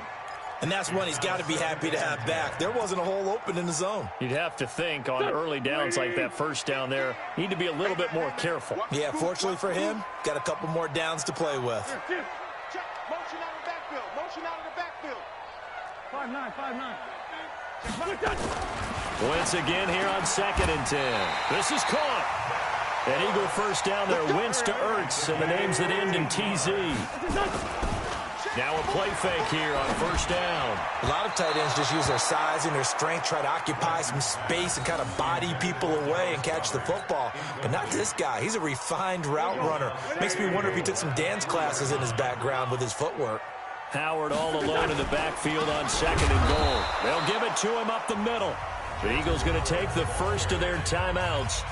And that's one he's got to be happy to have back. There wasn't a hole open in the zone. You'd have to think on early downs like that 1st down there, need to be a little bit more careful. Yeah, fortunately for him, got a couple more downs to play with. Check. Motion out of the backfield. 5-9. Wentz again here on 2nd and 10. This is caught. An Eagle first down there. Wentz to Ertz, and the names that end in TZ. Now a play fake here on 1st down. A lot of tight ends just use their size and their strength, try to occupy some space and kind of body people away and catch the football. But not this guy. He's a refined route runner. Makes me wonder if he took some dance classes in his background with his footwork. Howard all alone in the backfield on 2nd and goal. They'll give it to him up the middle. The Eagles going to take the first of their timeouts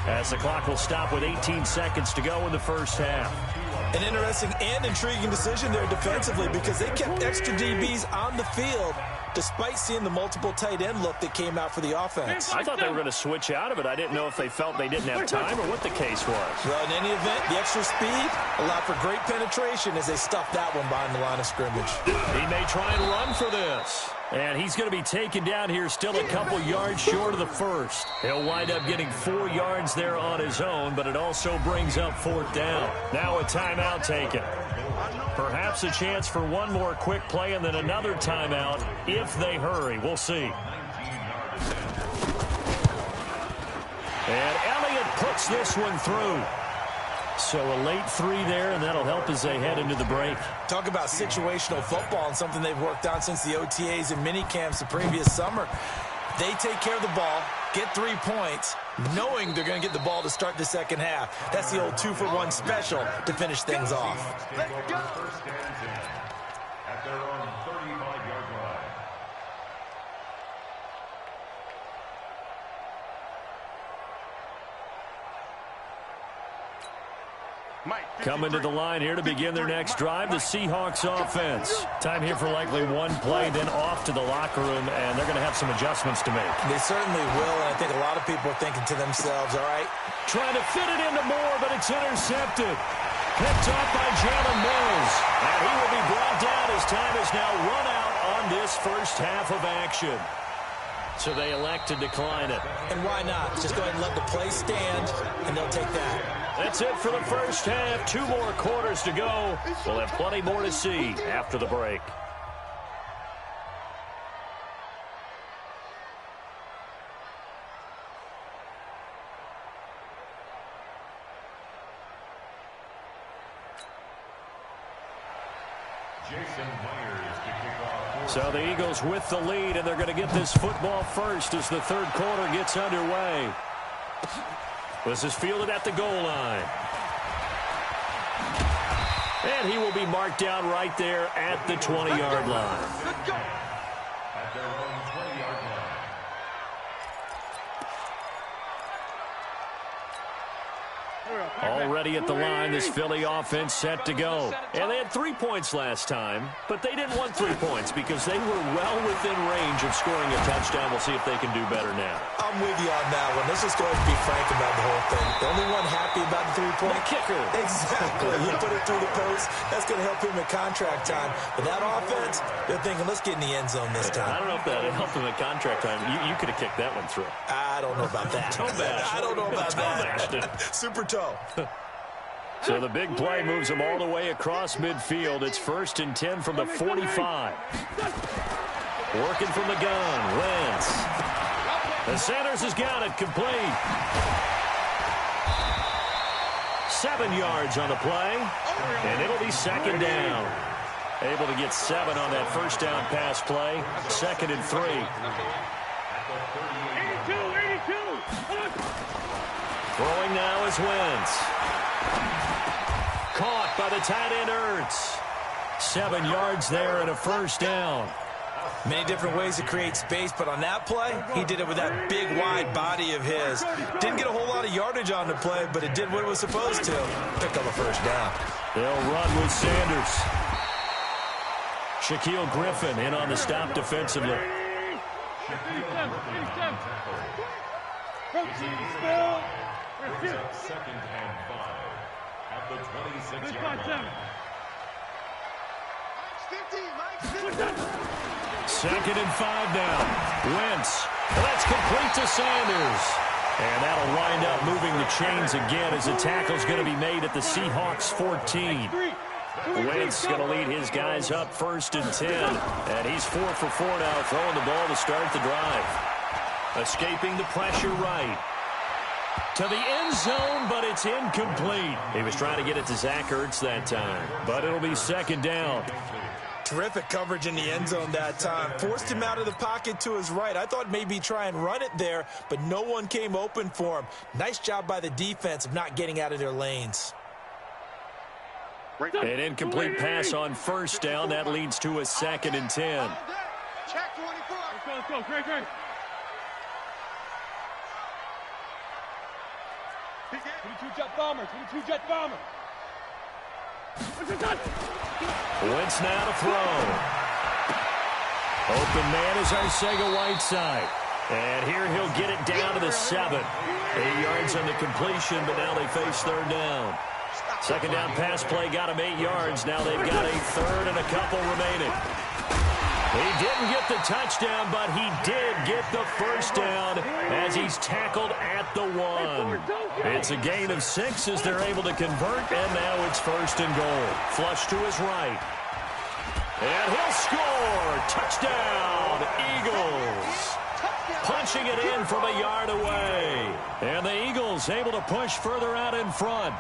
as the clock will stop with 18 seconds to go in the first half. An interesting and intriguing decision there defensively because they kept extra DBs on the field despite seeing the multiple tight end look that came out for the offense. I thought they were going to switch out of it. I didn't know if they felt they didn't have time or what the case was. Well, in any event, the extra speed allowed for great penetration as they stuffed that one behind the line of scrimmage. He may try and run for this. And he's going to be taken down here still a couple yards short of the first. He'll wind up getting 4 yards there on his own, but it also brings up 4th down. Now a timeout taken. Perhaps a chance for one more quick play and then another timeout if they hurry. We'll see. And Elliott puts this one through. So a late 3 there, and that'll help as they head into the break. Talk about situational football and something they've worked on since the OTAs and mini camps the previous summer. They take care of the ball, get 3 points, knowing they're going to get the ball to start the second half. That's the old 2-for-1 special to finish things off. Let's go. First and 10 at their own 35-yard line. Coming to the line here to begin their next drive, the Seahawks offense. Time here for likely one play, then off to the locker room, and they're going to have some adjustments to make. They certainly will, and I think a lot of people are thinking to themselves, all right. Trying to fit it into Moore, but it's intercepted. Picked up by Jalen Mills. And he will be brought down as time is now run out on this first half of action. So they elect to decline it. And why not? Just go ahead and let the play stand, and they'll take that. That's it for the first half. 2 more quarters to go. We'll have plenty more to see after the break. So the Eagles with the lead, and they're going to get this football first as the third quarter gets underway. This is fielded at the goal line. And he will be marked down right there at the 20-yard line. At their own 20-yard line. Already at the line, this Philly offense set to go. And they had 3 points last time, but they didn't want 3 points because they were well within range of scoring a touchdown. We'll see if they can do better now. I'm with you on that one. Let's just go ahead and be frank about the whole thing. The only one happy about the 3-point kicker. Exactly. He put it through the post. That's going to help him in contract time. But that offense, they're thinking, let's get in the end zone this time. I don't know if that helped him in contract time. You could have kicked that one through. I don't know about that. I don't know about that. Super toe. So the big play moves them all the way across midfield. It's 1st and 10 from the 45. Working from the gun. Wentz. The Sanders has got it complete. 7 yards on the play. And it'll be 2nd down. Able to get 7 on that first down pass play. 2nd and 3. 82. Throwing now is Wentz. Caught by the tight end Ertz. 7 yards there and a first down. Many different ways to create space, but on that play, he did it with that big, wide body of his. Didn't get a whole lot of yardage on the play, but it did what it was supposed to. Pick up a first down. They'll run with Sanders. Shaquille Griffin in on the stop defensively. 2nd and 5 at the 26-yard line. 2nd and 5 now. Wentz. That's complete to Sanders. And that'll wind up moving the chains again as the tackle's going to be made at the Seahawks 14. Wentz going to lead his guys up 1st and 10. And he's 4 for 4 now, throwing the ball to start the drive. Escaping the pressure right. To the end zone, but it's incomplete. He was trying to get it to Zach Ertz that time, but it'll be 2nd down. Terrific coverage in the end zone that time. Forced him out of the pocket to his right. I thought maybe try and run it there, but no one came open for him. Nice job by the defense of not getting out of their lanes. An incomplete pass on first down. That leads to a 2nd and 10. Check 24. Let's go. Great. 22-jet bomber. Wentz now to throw. Open man is Arcega-Whiteside. And here he'll get it down to the 7. 8 yards on the completion, but now they face 3rd down. 2nd down pass play got him 8 yards. Now they've got a 3rd and a couple remaining. He didn't get the touchdown, but he did get the first down as he's tackled at the 1. It's a gain of 6 as they're able to convert, and now it's 1st and goal. Flush to his right. And he'll score. Touchdown, Eagles. Punching it in from a yard away. And the Eagles able to push further out in front.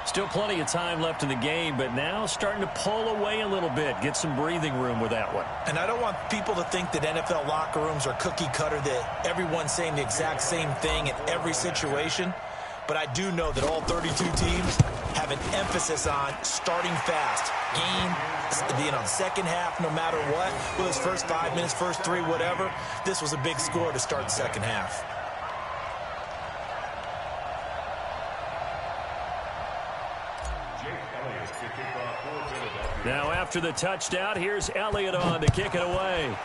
Still plenty of time left in the game, but now starting to pull away a little bit. Get some breathing room with that one. And I don't want people to think that NFL locker rooms are cookie cutter, that everyone's saying the exact same thing in every situation. But I do know that all 32 teams have an emphasis on starting fast. Game, the second half, no matter what, whether it's first 5 minutes, first 3, whatever. This was a big score to start the second half. Now after the touchdown, here's Elliott on to kick it away.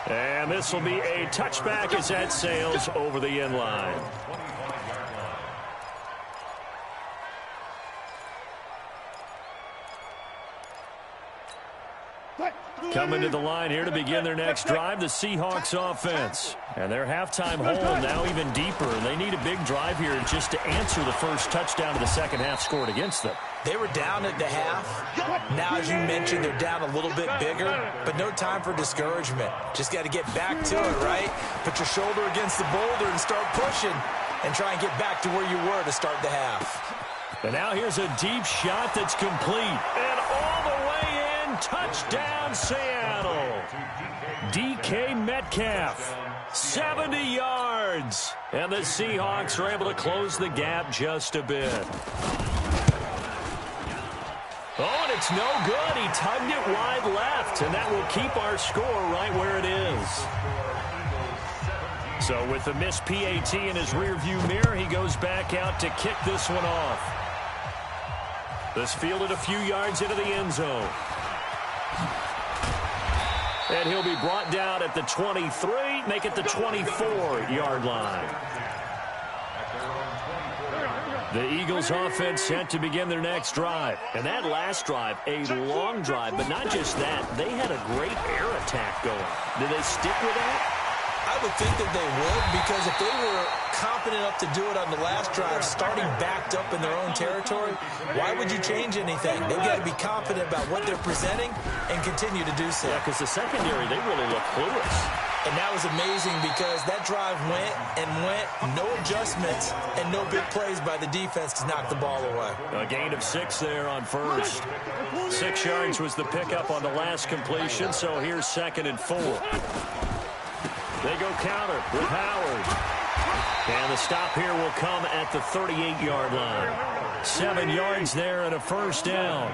And this will be a touchback as that sails over the end line. Coming to the line here to begin their next drive, the Seahawks offense. And their halftime hole now even deeper. They need a big drive here just to answer the first touchdown of the second half scored against them. They were down at the half. Now, as you mentioned, they're down a little bit bigger, but no time for discouragement. Just got to get back to it, right? Put your shoulder against the boulder and start pushing and try and get back to where you were to start the half. And now here's a deep shot that's complete. And all the way in, touchdown Seattle. DK Metcalf, 70 yards. And the Seahawks are able to close the gap just a bit. Oh, and it's no good. He tugged it wide left, and that will keep our score right where it is. So with the missed PAT in his rearview mirror, he goes back out to kick this one off. This fielded a few yards into the end zone. And he'll be brought down at the 23, make it the 24-yard line. The Eagles offense set to begin their next drive. And that last drive, a long drive, but not just that. They had a great air attack going. Did they stick with that? I would think that they would, because if they were confident enough to do it on the last drive, starting backed up in their own territory, why would you change anything? They've got to be confident about what they're presenting and continue to do so. Yeah, because the secondary, they really look clueless. And that was amazing because that drive went and went, no adjustments, and no big plays by the defense to knock the ball away. A gain of 6 there on first. 6 yards was the pickup on the last completion, so here's 2nd and 4. They go counter with Howard. And the stop here will come at the 38-yard line. 7 yards there and a first down.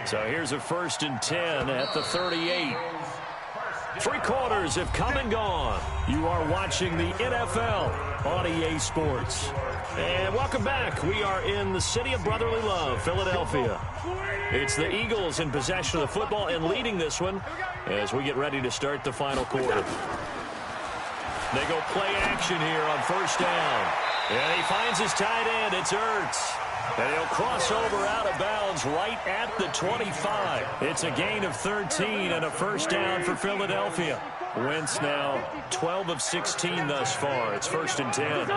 So here's a 1st and 10 at the 38. 3 quarters have come and gone. You are watching the NFL on EA Sports. And welcome back. We are in the city of brotherly love, Philadelphia. It's the Eagles in possession of the football and leading this one as we get ready to start the final quarter. They go play action here on first down. And he finds his tight end. It's Ertz. And he'll cross over out of bounds right at the 25. It's a gain of 13 and a first down for Philadelphia. Wentz now 12 of 16 thus far. It's 1st and 10.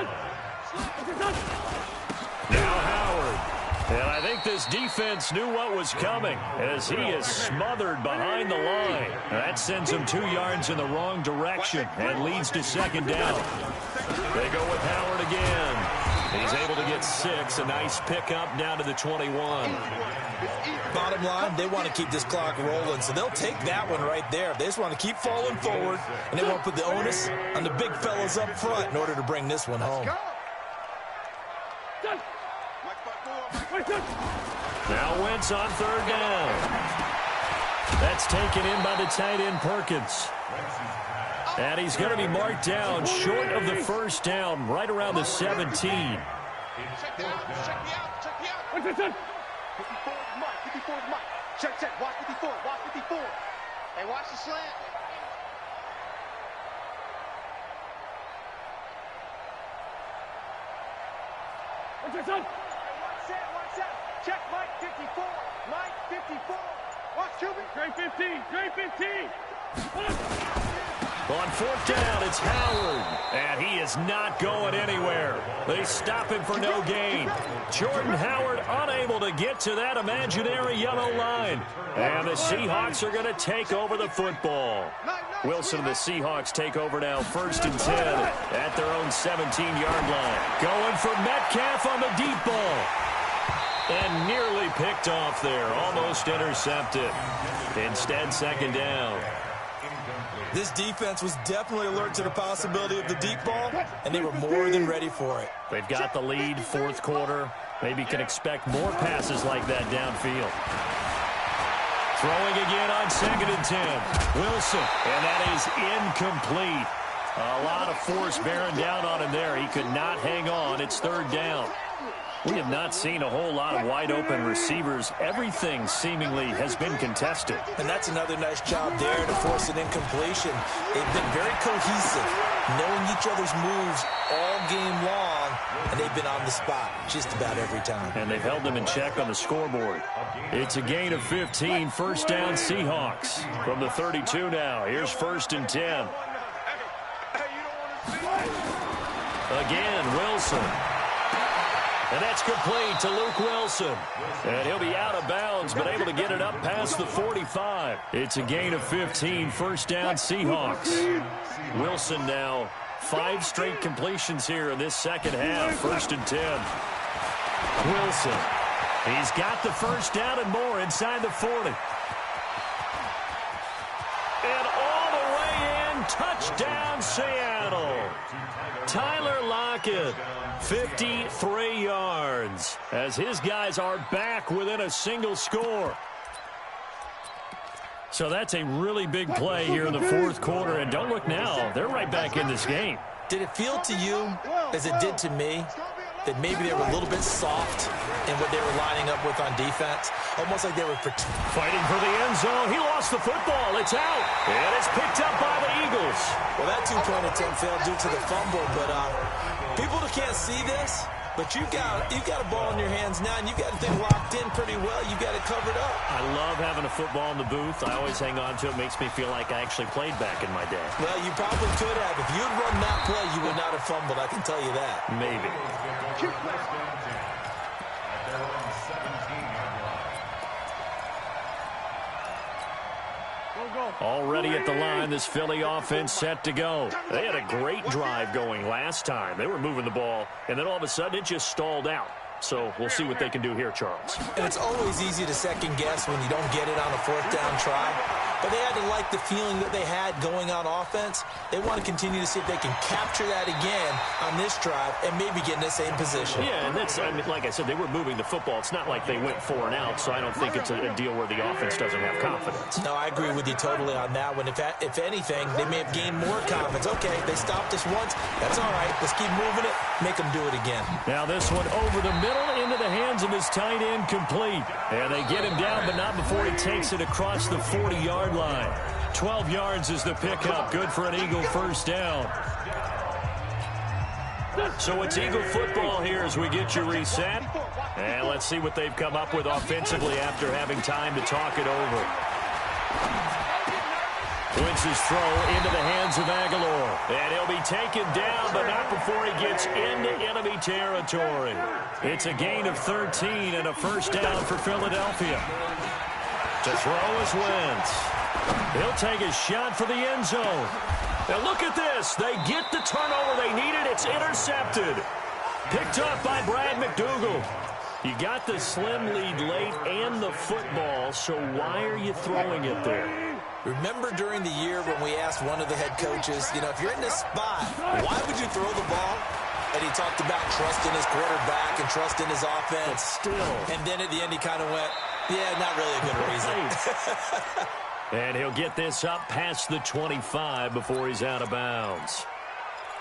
Now Howard. And I think this defense knew what was coming as he is smothered behind the line. That sends him 2 yards in the wrong direction and leads to 2nd down. They go with Howard again. He's able to get 6. A nice pickup down to the 21. Bottom line, they want to keep this clock rolling, so they'll take that one right there. They just want to keep falling forward, and they won't put the onus on the big fellas up front in order to bring this one home. Now Wentz on 3rd down. That's taken in by the tight end Perkins. And he's going to be marked down short of the first down, right around the 17. Check the out, check the out. 54 is Mike, 54 is Mike. Check, watch 54, watch 54. Hey, watch the slant. What's that? Watch that. Check Mike 54, Mike 54. Watch Cuban. Trey 15. On 4th down, it's Howard. And he is not going anywhere. They stop him for no gain. Jordan Howard unable to get to that imaginary yellow line. And the Seahawks are going to take over the football. Wilson and the Seahawks take over now 1st and 10 at their own 17-yard line. Going for Metcalf on the deep ball. And nearly picked off there. Almost intercepted. Instead, 2nd down. This defense was definitely alert to the possibility of the deep ball, and they were more than ready for it. They've got the lead, 4th quarter. Maybe can expect more passes like that downfield. Throwing again on 2nd and 10. Wilson, and that is incomplete. A lot of force bearing down on him there. He could not hang on. It's 3rd down. We have not seen a whole lot of wide-open receivers. Everything seemingly has been contested. And that's another nice job there to force an incompletion. They've been very cohesive, knowing each other's moves all game long, and they've been on the spot just about every time. And they've held them in check on the scoreboard. It's a gain of 15, first down Seahawks. From the 32 now, here's 1st and 10. Again, Wilson. And that's complete to Luke Wilson. And he'll be out of bounds, but able to get it up past the 45. It's a gain of 15, first down Seahawks. Wilson now 5 straight completions here in this second half, 1st and 10. Wilson. He's got the first down and more inside the 40. And all the way in, touchdown Seattle. Tyler Lockett, 53 yards, as his guys are back within a single score. So that's a really big play here in the 4th quarter, and don't look now, they're right back in this game. Did it feel to you, as it did to me, that maybe they were a little bit soft in what they were lining up with on defense? Almost like they were fighting for the end zone. He lost the football. It's out. And it's picked up by the Eagles. Well, that 2-point attempt failed due to the fumble, but people that can't see this, but you got a ball in your hands now, and you got the thing locked in pretty well. You got it covered up. I love having a football in the booth. I always hang on to it. Makes me feel like I actually played back in my day. Well, you probably could have. If you had run that play, you would not have fumbled. I can tell you that. Maybe. Already at the line, this Philly offense set to go. They had a great drive going last time. They were moving the ball, and then all of a sudden it just stalled out. So we'll see what they can do here, Charles. And it's always easy to second guess when you don't get it on a 4th down try. But they had to like the feeling that they had going on offense. They want to continue to see if they can capture that again on this drive and maybe get in the same position. Yeah, and that's, I mean, like I said, they were moving the football. It's not like they went 4 and out, so I don't think it's a deal where the offense doesn't have confidence. No, I agree with you totally on that one. If anything, they may have gained more confidence. Okay, they stopped us once. That's all right. Let's keep moving it. Make them do it again. Now this one over the middle into the hands of his tight end, complete. And they get him down, but not before he takes it across the 40-yard line. 12 yards is the pickup. Good for an Eagle first down. So it's Eagle football here as we get you reset. And let's see what they've come up with offensively after having time to talk it over. Wentz's throw into the hands of Aguilar. And he'll be taken down, but not before he gets into enemy territory. It's a gain of 13 and a first down for Philadelphia. To throw is Wentz. He'll take a shot for the end zone. Now look at this. They get the turnover they needed. It's intercepted. Picked up by Brad McDougal. You got the slim lead late and the football, so why are you throwing it there? Remember during the year when we asked one of the head coaches, you know, if you're in this spot, why would you throw the ball? And he talked about trusting his quarterback and trusting his offense. But still. And then at the end he kind of went, yeah, not really a good reason. And he'll get this up past the 25 before he's out of bounds.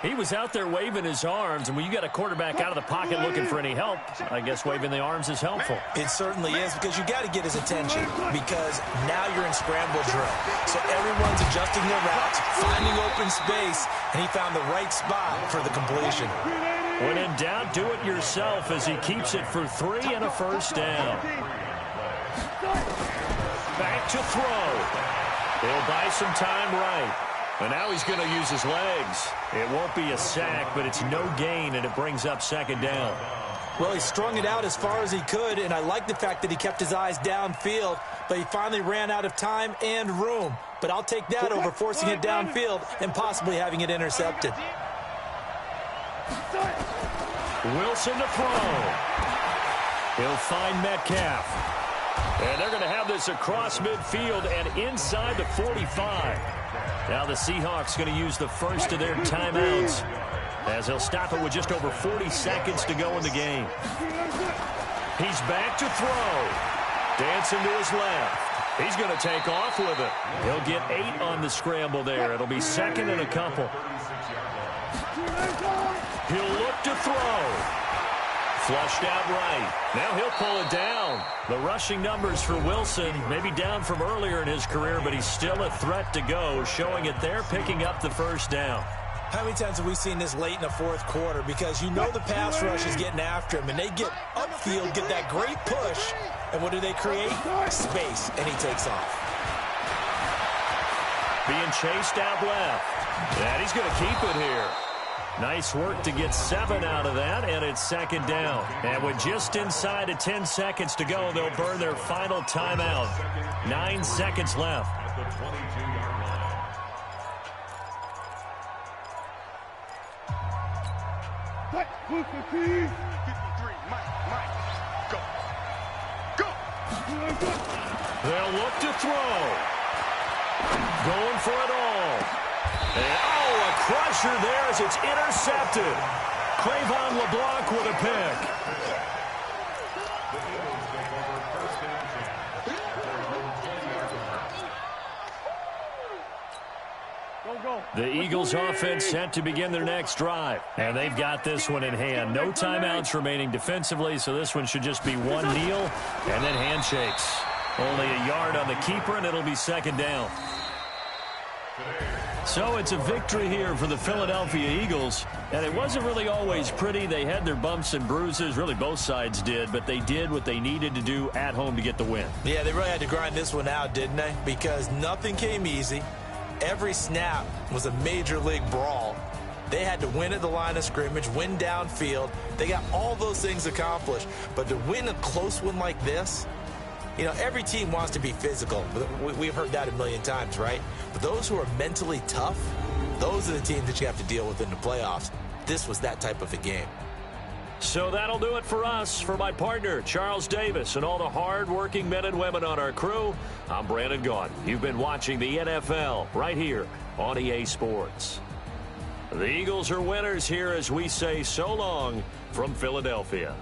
He was out there waving his arms, and when you got a quarterback out of the pocket looking for any help, I guess waving the arms is helpful. It certainly is, because you got to get his attention, because now you're in scramble drill. So everyone's adjusting their routes, finding open space, and he found the right spot for the completion. When in doubt, do it yourself as he keeps it for 3 and a first down. Back to throw. He'll buy some time right. And now he's going to use his legs. It won't be a sack, but it's no gain, and it brings up second down. Well, he strung it out as far as he could, and I like the fact that he kept his eyes downfield, but he finally ran out of time and room. But I'll take that over forcing it downfield and possibly having it intercepted. Wilson to throw. He'll find Metcalf. And they're going to have this across midfield and inside the 45. Now the Seahawks going to use the first of their timeouts as they'll stop it with just over 40 seconds to go in the game. He's back to throw. Dancing to his left. He's going to take off with it. He'll get 8 on the scramble there. It'll be second and a couple. He'll look to throw. Flushed out right. Now he'll pull it down. The rushing numbers for Wilson, maybe down from earlier in his career, but he's still a threat to go, showing it there, picking up the first down. How many times have we seen this late in the fourth quarter? Because you know the pass rush is getting after him, and they get upfield, get that great push, and what do they create? Space, and he takes off. Being chased out left. And he's going to keep it here. Nice work to get 7 out of that, and it's second down. And with just inside of 10 seconds to go, they'll burn their final timeout. 9 seconds left. At the 22-yard line. They'll look to throw. Going for it all. And, a crusher there as it's intercepted. Cravon LeBlanc with a pick. The Eagles offense set to begin their next drive. And they've got this one in hand. No timeouts remaining defensively, so this one should just be one kneel and then handshakes. Only a yard on the keeper, and it'll be second down. So it's a victory here for the Philadelphia Eagles. And it wasn't really always pretty. They had their bumps and bruises. Really, both sides did. But they did what they needed to do at home to get the win. Yeah, they really had to grind this one out, didn't they? Because nothing came easy. Every snap was a major league brawl. They had to win at the line of scrimmage, win downfield. They got all those things accomplished. But to win a close one like this, you know, every team wants to be physical. We've heard that a million times, right? But those who are mentally tough, those are the teams that you have to deal with in the playoffs. This was that type of a game. So that'll do it for us. For my partner, Charles Davis, and all the hard-working men and women on our crew, I'm Brandon Gaudin. You've been watching the NFL right here on EA Sports. The Eagles are winners here as we say so long from Philadelphia.